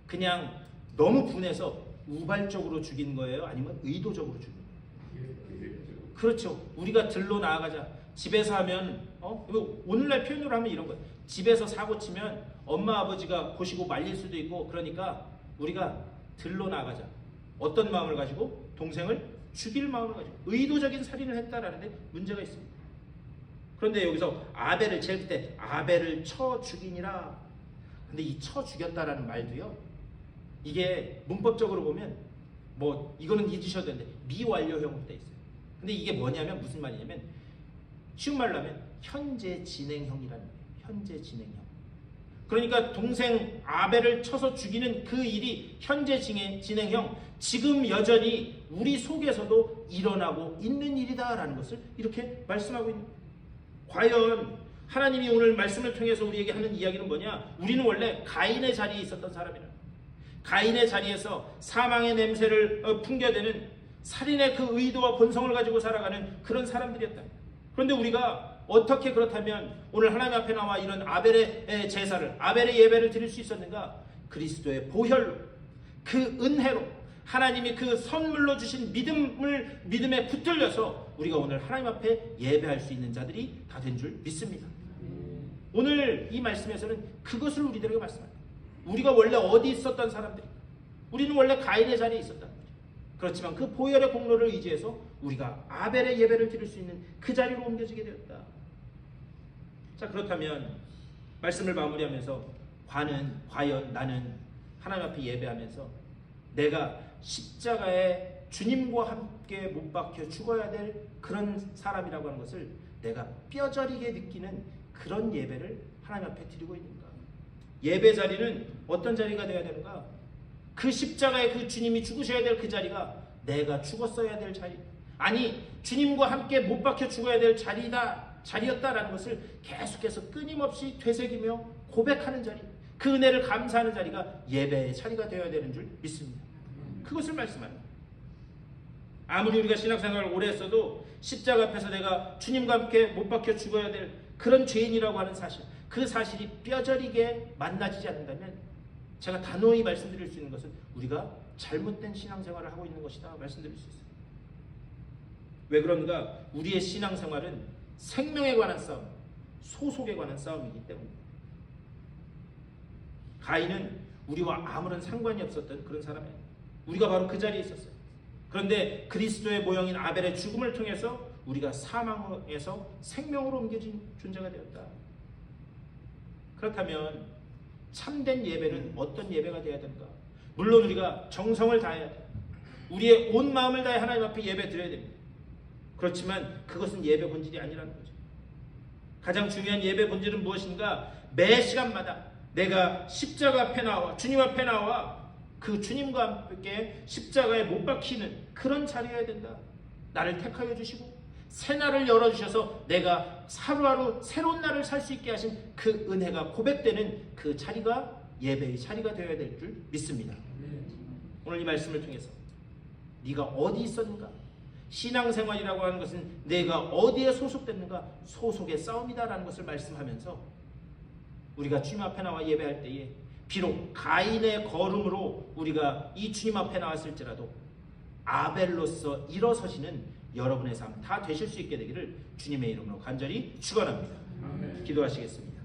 그냥 너무 분해서 우발적으로 죽인 거예요? 아니면 의도적으로 죽인 거예요? 그렇죠. 우리가 들로 나아가자. 집에서 하면 오늘날 표현으로 하면 이런 거예요. 집에서 사고 치면 엄마 아버지가 보시고 말릴 수도 있고 그러니까 우리가 들로 나아가자. 어떤 마음을 가지고? 동생을 죽일 마음을 가지고 의도적인 살인을 했다라는데 문제가 있습니다. 그런데 여기서 아벨을 제일 그때 아벨을 쳐 죽이니라. 근데 이 쳐 죽였다라는 말도요. 이게 문법적으로 보면 이거는 잊으셔도 되는데 미완료형으로 돼 있어요. 근데 이게 뭐냐면 무슨 말이냐면 쉬운 말로 하면 현재 진행형이라는 거예요. 현재 진행형. 그러니까 동생 아벨을 쳐서 죽이는 그 일이 현재 진행형, 지금 여전히 우리 속에서도 일어나고 있는 일이다라는 것을 이렇게 말씀하고 있는 거예요. 과연 하나님이 오늘 말씀을 통해서 우리에게 하는 이야기는 뭐냐? 우리는 원래 가인의 자리에 있었던 사람이라. 가인의 자리에서 사망의 냄새를 풍겨대는 살인의 그 의도와 본성을 가지고 살아가는 그런 사람들이었다. 그런데 우리가 어떻게 그렇다면 오늘 하나님 앞에 나와 이런 아벨의 제사를, 아벨의 예배를 드릴 수 있었는가? 그리스도의 보혈로, 그 은혜로, 하나님이 그 선물로 주신 믿음에 붙들려서 우리가 오늘 하나님 앞에 예배할 수 있는 자들이 다 된 줄 믿습니다. 오늘 이 말씀에서는 그것을 우리들에게 말씀합니다. 우리가 원래 어디 있었던 사람들인가? 우리는 원래 가인의 자리에 있었단 말이죠. 그렇지만 그 보혈의 공로를 의지해서 우리가 아벨의 예배를 드릴 수 있는 그 자리로 옮겨지게 되었다. 자 그렇다면 말씀을 마무리하면서 과연 나는 하나님 앞에 예배하면서 내가 십자가에 주님과 함께 못 박혀 죽어야 될 그런 사람이라고 하는 것을 내가 뼈저리게 느끼는 그런 예배를 하나님 앞에 드리고 있는가? 예배 자리는 어떤 자리가 되어야 되는가? 그 십자가에 그 주님이 죽으셔야 될 그 자리가 내가 죽었어야 될 자리, 아니 주님과 함께 못 박혀 죽어야 될 자리였다라는 것을 계속해서 끊임없이 되새기며 고백하는 자리, 그 은혜를 감사하는 자리가 예배의 자리가 되어야 되는 줄 믿습니다. 그것을 말씀합니다. 아무리 우리가 신앙생활을 오래 했어도 십자가 앞에서 내가 주님과 함께 못 박혀 죽어야 될 그런 죄인이라고 하는 사실, 그 사실이 뼈저리게 만나지지 않는다면 제가 단호히 말씀드릴 수 있는 것은 우리가 잘못된 신앙생활을 하고 있는 것이다 말씀드릴 수 있어요. 왜 그런가? 우리의 신앙생활은 생명에 관한 싸움, 소속에 관한 싸움이기 때문입니다. 가인은 우리와 아무런 상관이 없었던 그런 사람이에요. 우리가 바로 그 자리에 있었어요. 그런데 그리스도의 모형인 아벨의 죽음을 통해서 우리가 사망에서 생명으로 옮겨진 존재가 되었다. 그렇다면 참된 예배는 어떤 예배가 되어야 됩니까? 물론 우리가 정성을 다해야 돼요. 우리의 온 마음을 다해 하나님 앞에 예배 드려야 됩니다. 그렇지만 그것은 예배 본질이 아니라는 거죠. 가장 중요한 예배 본질은 무엇인가? 매 시간마다 내가 십자가 앞에 나와 주님 앞에 나와 그 주님과 함께 십자가에 못 박히는 그런 자리여야 된다. 나를 택하여 주시고 새 날을 열어주셔서 내가 하루하루 새로운 날을 살 수 있게 하신 그 은혜가 고백되는 그 자리가 예배의 자리가 되어야 될 줄 믿습니다. 오늘 이 말씀을 통해서 네가 어디 있었는가? 신앙생활이라고 하는 것은 내가 어디에 소속됐는가? 소속의 싸움이다라는 것을 말씀하면서 우리가 주님 앞에 나와 예배할 때에 비록 가인의 걸음으로 우리가 이 주님 앞에 나왔을지라도 아벨로서 일어서시는 여러분의 삶 다 되실 수 있게 되기를 주님의 이름으로 간절히 축원합니다. 기도하시겠습니다.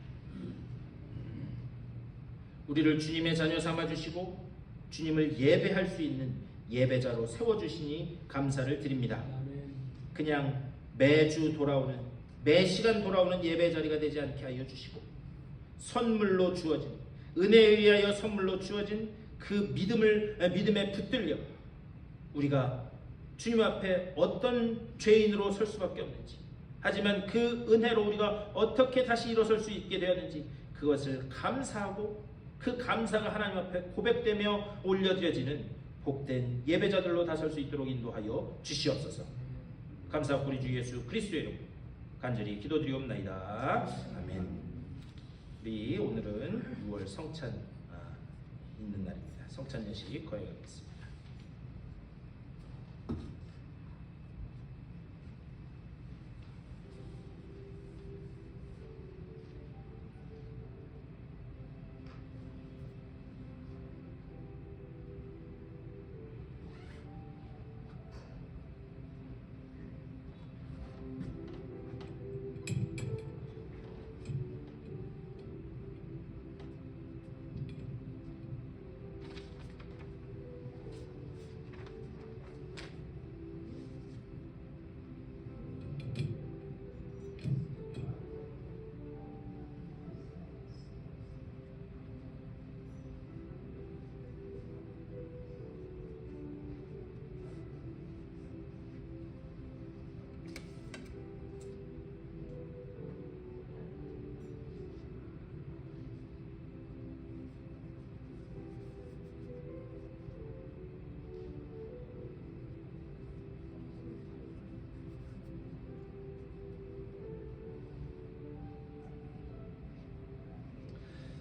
우리를 주님의 자녀 삼아주시고 주님을 예배할 수 있는 예배자로 세워주시니 감사를 드립니다. 그냥 매주 돌아오는 매 시간 돌아오는 예배 자리가 되지 않게 하여 주시고 선물로 주어진 은혜에 의하여 선물로 주어진 그 믿음에 붙들려 우리가 주님 앞에 어떤 죄인으로 설 수밖에 없는지, 하지만 그 은혜로 우리가 어떻게 다시 일어설 수 있게 되었는지 그것을 감사하고 그 감사가 하나님 앞에 고백되며 올려드려지는 복된 예배자들로 다설 수 있도록 인도하여 주시옵소서. 감사하고 우리 주 예수 그리스도의 이름 간절히 기도드리옵나이다. 아멘. 우리 오늘은 6월 성찬 있는 날입니다. 성찬 예식 거행하겠습니다.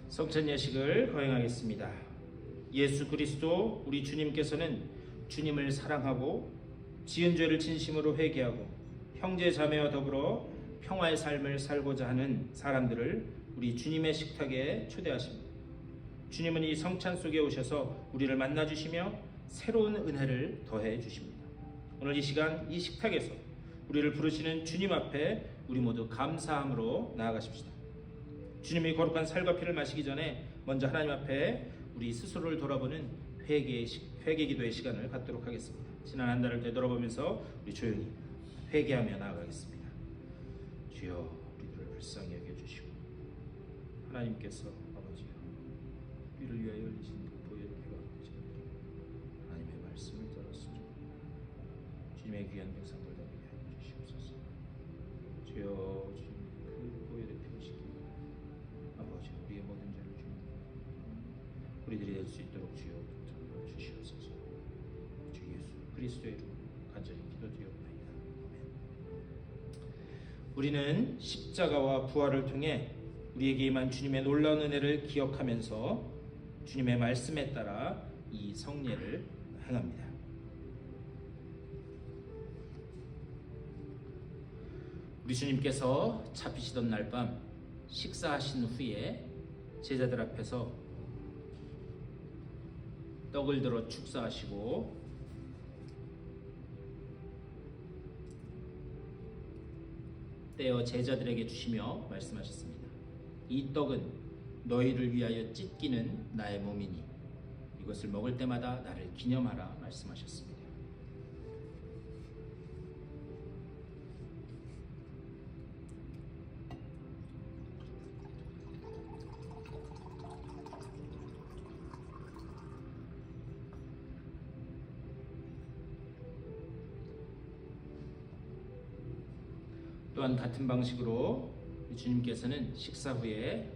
성찬 예식을 거행하겠습니다. 예수 그리스도 우리 주님께서는 주님을 사랑하고 지은 죄를 진심으로 회개하고 형제 자매와 더불어 평화의 삶을 살고자 하는 사람들을 우리 주님의 식탁에 초대하십니다. 주님은 이 성찬 속에 오셔서 우리를 만나주시며 새로운 은혜를 더해 주십니다. 오늘 이 시간 이 식탁에서 우리를 부르시는 주님 앞에 우리 모두 감사함으로 나아가십시다. 주님의 거룩한 살과 피를 마시기 전에 먼저 하나님 앞에 우리 스스로를 돌아보는 회개 기도의 시간을 갖도록 하겠습니다. 지난 한 달을 되돌아보면서 우리 조용히 회개하며 나아가겠습니다. 주여 우리들을 불쌍히 여겨주시고 하나님께서 아버지여 우리를 위하여 흘리신 그 보혈의 피와 같이 하나님의 말씀을 들었으니 주님의 귀한 백성들 되게 하여 주시옵소서. 주여 우리들이 될 수 있도록 주여 부탁 주시옵소서. 주 예수 그리스도의 이름으로 간절히 기도드리옵나이다. 아멘. 우리는 십자가와 부활을 통해 우리에게 임한 주님의 놀라운 은혜를 기억하면서 주님의 말씀에 따라 이 성례를 행합니다. 우리 주님께서 잡히시던 날 밤 식사하신 후에 제자들 앞에서 떡을 들어 축사하시고 떼어 제자들에게 주시며 말씀하셨습니다. 이 떡은 너희를 위하여 찢기는 나의 몸이니 이것을 먹을 때마다 나를 기념하라 말씀하셨습니다. 또한 같은 방식으로 주님께서는 식사 후에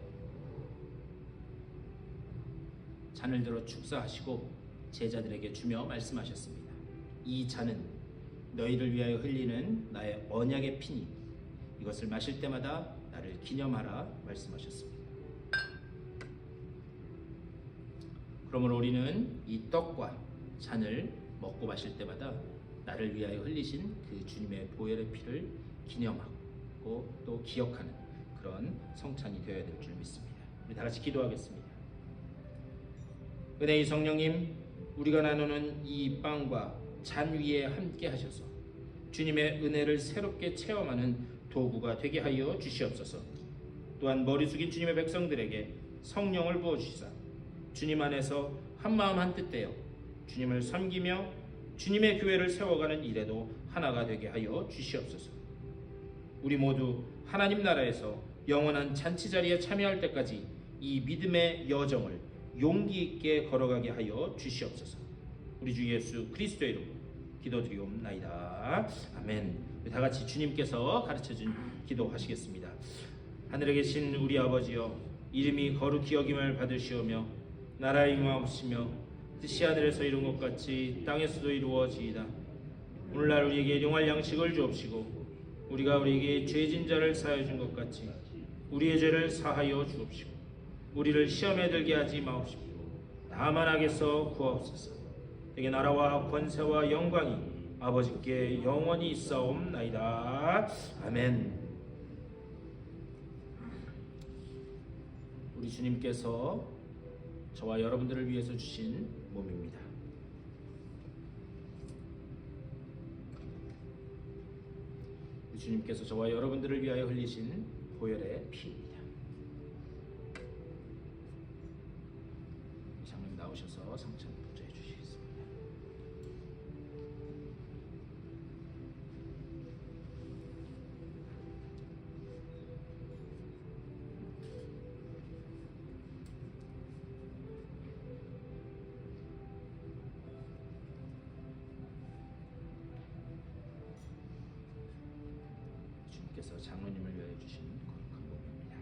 잔을 들어 축사하시고 제자들에게 주며 말씀하셨습니다. 이 잔은 너희를 위하여 흘리는 나의 언약의 피니 이것을 마실 때마다 나를 기념하라 말씀하셨습니다. 그러므로 우리는 이 떡과 잔을 먹고 마실 때마다 나를 위하여 흘리신 그 주님의 보혈의 피를 기념하고 또 기억하는 그런 성찬이 되어야 될 줄 믿습니다. 우리 다 같이 기도하겠습니다. 은혜의 성령님, 우리가 나누는 이 빵과 잔 위에 함께 하셔서 주님의 은혜를 새롭게 체험하는 도구가 되게 하여 주시옵소서. 또한 머리 숙인 주님의 백성들에게 성령을 부어주시사 주님 안에서 한마음 한뜻 되어 주님을 섬기며 주님의 교회를 세워가는 일에도 하나가 되게 하여 주시옵소서. 우리 모두 하나님 나라에서 영원한 잔치 자리에 참여할 때까지 이 믿음의 여정을 용기 있게 걸어가게 하여 주시옵소서. 우리 주 예수 그리스도의 이름으로 기도드리옵나이다. 아멘. 다 같이 주님께서 가르쳐준 기도하시겠습니다. 하늘에 계신 우리 아버지여, 이름이 거룩히 여김을 받으시오며 나라의 임하옵시며 뜻이 하늘에서 이룬 것 같이 땅에서도 이루어지이다. 오늘날 우리에게 일용할 양식을 주옵시고 우리가 우리에게 죄진 자를 사하여 준 것 같이 우리의 죄를 사하여 주옵시고 우리를 시험에 들게 하지 마옵시고 다만 악에서 구하옵소서. 내게 나라와 권세와 영광이 아버지께 영원히 있사옵나이다. 아멘. 우리 주님께서 저와 여러분들을 위해서 주신 몸입니다. 우리 주님께서 저와 여러분들을 위하여 흘리신 보혈의 피입니다. 장로님 나오셔서 성찬 부조해 주시겠습니다. 주님께서 장로님을 위하여 주신 거룩한 몸입니다.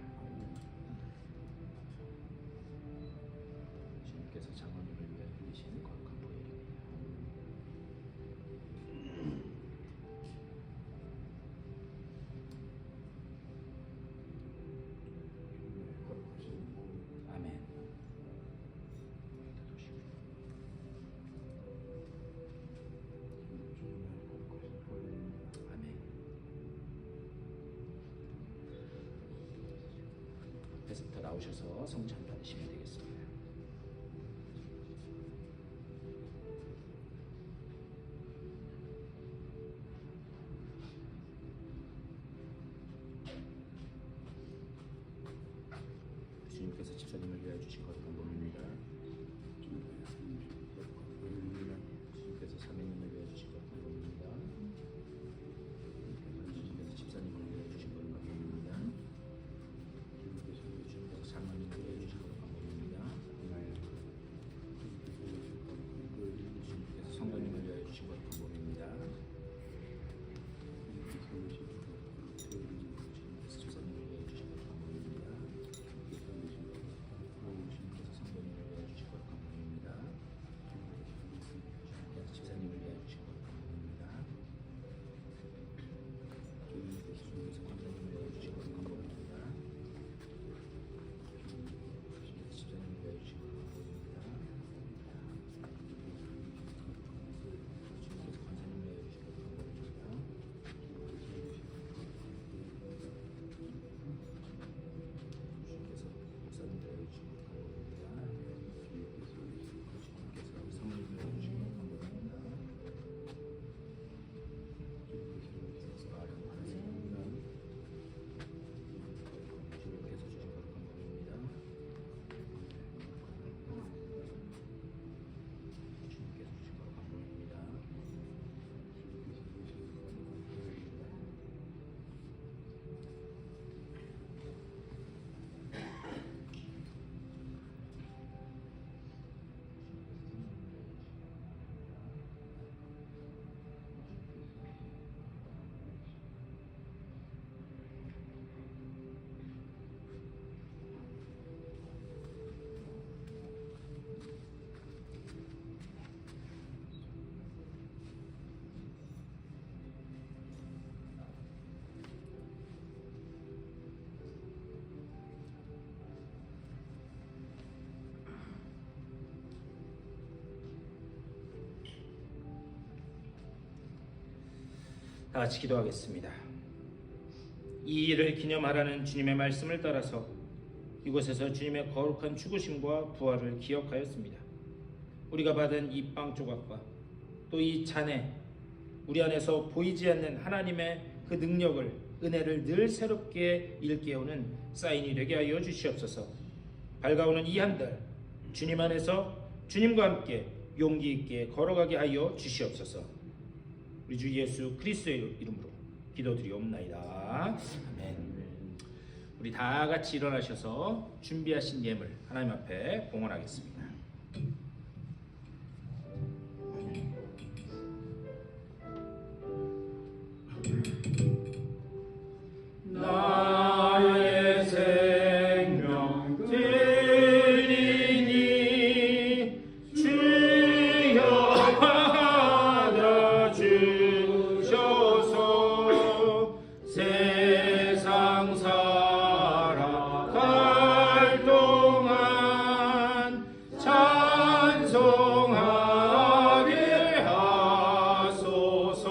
주님께서 장로님을 위하여 흘리신 거룩한 보혈입니다. 아멘. 아멘. 앞에서부터 나오셔서 성찬 받으시면 되겠습니다. 주님께서 집사님을 위하여 주신 거룩한 몸입니다. 주님께서 사모님을 위하여 주신 거룩한 몸입니다. 주님께서 집사님을 위하여 주신 거룩한 몸입니다. 주님께서 장로님을 위하여 주신 거룩한 몸입니다. 주님께서 성도님을 위하여 주신 거룩한 몸입니다. 주님께서 집사님을 위하여 주신 거룩한 몸입니다. 주님께서 다 같이 기도하겠습니다. 이 일을 기념하라는 주님의 말씀을 따라서 이곳에서 주님의 거룩한 죽으심과 부활을 기억하였습니다. 우리가 받은 이 빵 조각과 또 이 잔에 우리 안에서 보이지 않는 하나님의 그 능력을, 은혜를 늘 새롭게 일깨우는 사인이 되게 하여 주시옵소서. 밝아오는 이 한 달 주님 안에서 주님과 함께 용기 있게 걸어가게 하여 주시옵소서. 우리 주 예수 그리스도의 이름으로 기도드리옵나이다. 아멘. 우리 다 같이 일어나셔서 준비하신 예물 하나님 앞에 봉헌하겠습니다. 나의 생명 드리니 주여 받아주셔서 세상 살아갈 동안 찬송하게 하소서.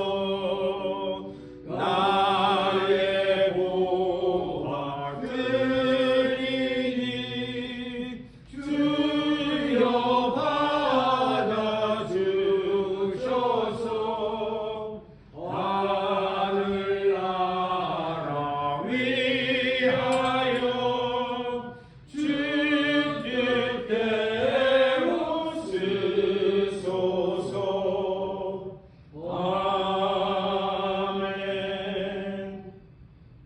나의 보화 드리니 주여 받아주셔서 하늘나라 위하여 주 뜻대로 쓰소서. 아멘.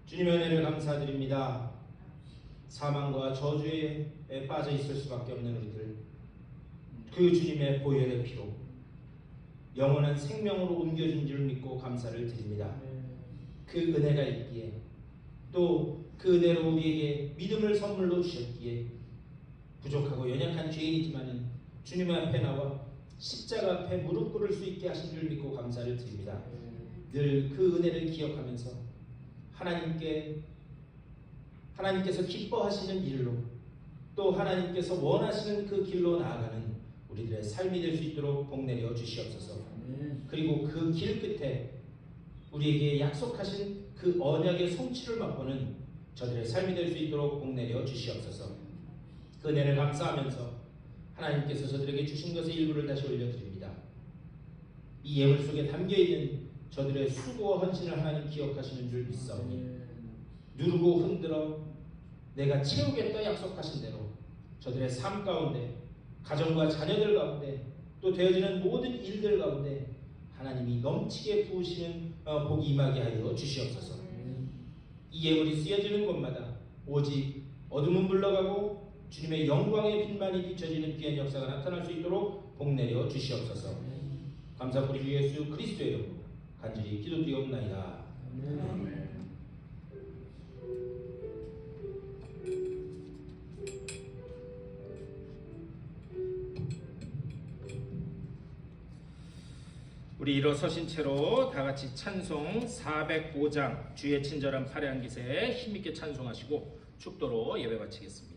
주님의 은혜를 감사드립니다. 사망과 저주에 빠져 있을 수밖에 없는 우리들, 그 주님의 보혈의 피로 영원한 생명으로 옮겨진 줄 믿고 감사를 드립니다. 그 은혜가 있기에, 또 그 은혜로 우리에게 믿음을 선물로 주셨기에 부족하고 연약한 죄인이지만 주님 앞에 나와 십자가 앞에 무릎 꿇을 수 있게 하신 줄 믿고 감사를 드립니다. 늘 그 은혜를 기억하면서 하나님께서 기뻐하시는 일로, 또 하나님께서 원하시는 그 길로 나아가는 우리들의 삶이 될 수 있도록 복내려 주시옵소서. 그리고 그 길 끝에 우리에게 약속하신 그 언약의 성취를 맛보는 저들의 삶이 될 수 있도록 복내려 주시옵소서. 그 은혜를 감사하면서 하나님께서 저들에게 주신 것의 일부를 다시 올려드립니다. 이 예물 속에 담겨있는 저들의 수고와 헌신을 하나님 기억하시는 줄 믿사오니 누르고 흔들어 내가 채우겠다 약속하신 대로 저들의 삶 가운데, 가정과 자녀들 가운데, 또 되어지는 모든 일들 가운데 하나님이 넘치게 부으시는 복이 임하게 하여 주시옵소서. 이 예물이 쓰여지는 곳마다 오직 어둠은 물러가고 주님의 영광의 빛만이 비춰지는 귀한 역사가 나타날 수 있도록 복내려 주시옵소서. 감사 우리 주 예수 그리스도의 이름으로 간절히 기도드리옵나이다. 아멘. 우리 일어서신 채로 다 같이 찬송 405장 주의 친절한 팔의 기세 힘있게 찬송하시고 축도로 예배 바치겠습니다.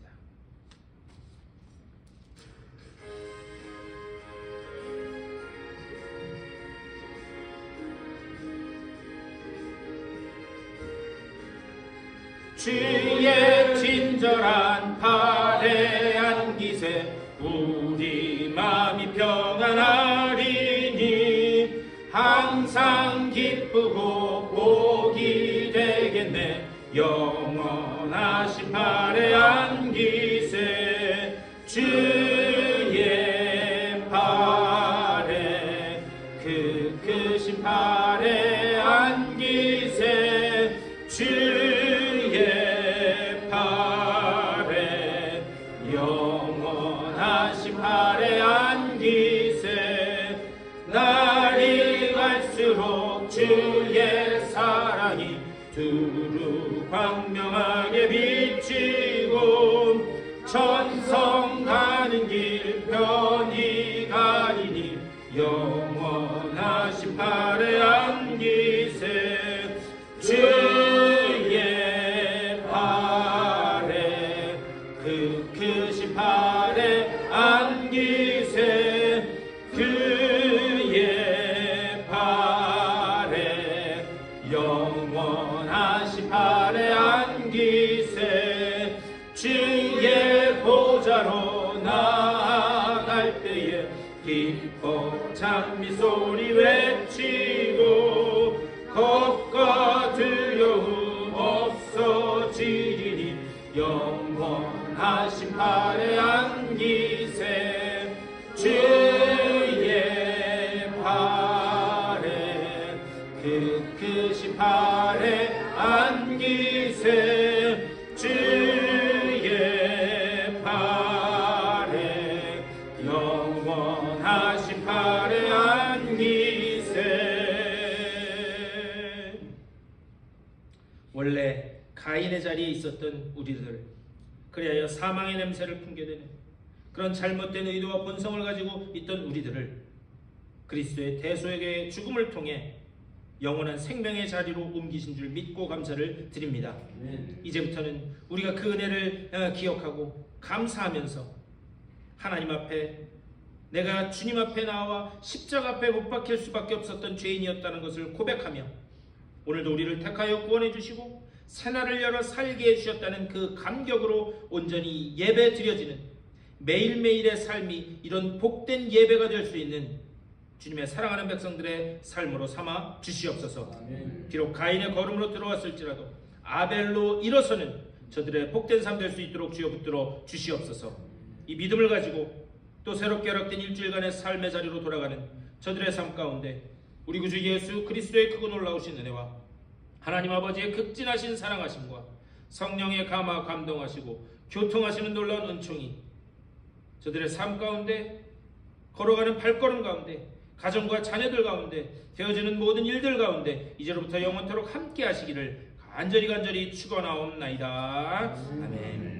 주의 친절한 팔의 안기세 우리 마음이 평안하리니 항상 기쁘고 복이 되겠네. 영원하신 팔의 안기세 주의 팔에 그 크신 팔의 안기세 주의 팔에 영원하신 팔의 안기세 날이 갈수록 주의 사랑이 두루 광명하게 비치고 천성 가는 길 편히 가리니 영원하신 팔의 안기세 주의 팔에 그 크신 팔의 안기세 그의 팔에 소리 외치고 겁과 두려움 없어지리니 영원하신 팔에 안기세 주의 팔에 그 크신 팔에 안기세 주의 팔에 영원하신 팔에 안기세. 원래 가인의 자리에 있었던 우리들, 그리하여 사망의 냄새를 품게 되는 그런 잘못된 의도와 본성을 가지고 있던 우리들을 그리스도의 대속의 죽음을 통해 영원한 생명의 자리로 옮기신 줄 믿고 감사를 드립니다. 이제부터는 우리가 그 은혜를 기억하고 감사하면서 하나님 앞에 내가 주님 앞에 나와 십자가 앞에 못 박힐 수밖에 없었던 죄인이었다는 것을 고백하며 오늘도 우리를 택하여 구원해 주시고 새날을 열어 살게 해주셨다는 그 감격으로 온전히 예배 드려지는 매일매일의 삶이 이런 복된 예배가 될 수 있는 주님의 사랑하는 백성들의 삶으로 삼아 주시옵소서. 비록 가인의 걸음으로 들어왔을지라도 아벨로 일어서는 저들의 복된 삶 될 수 있도록 주여 붙들어 주시옵소서. 이 믿음을 가지고 또 새롭게 허락된 일주일간의 삶의 자리로 돌아가는 저들의 삶 가운데 우리 구주 예수 그리스도의 크고 놀라우신 은혜와 하나님 아버지의 극진하신 사랑하심과 성령의 감화 감동하시고 교통하시는 놀라운 은총이 저들의 삶 가운데 걸어가는 발걸음 가운데 가정과 자녀들 가운데 되어지는 모든 일들 가운데 이제로부터 영원토록 함께 하시기를 간절히 축원하옵나이다. 아멘.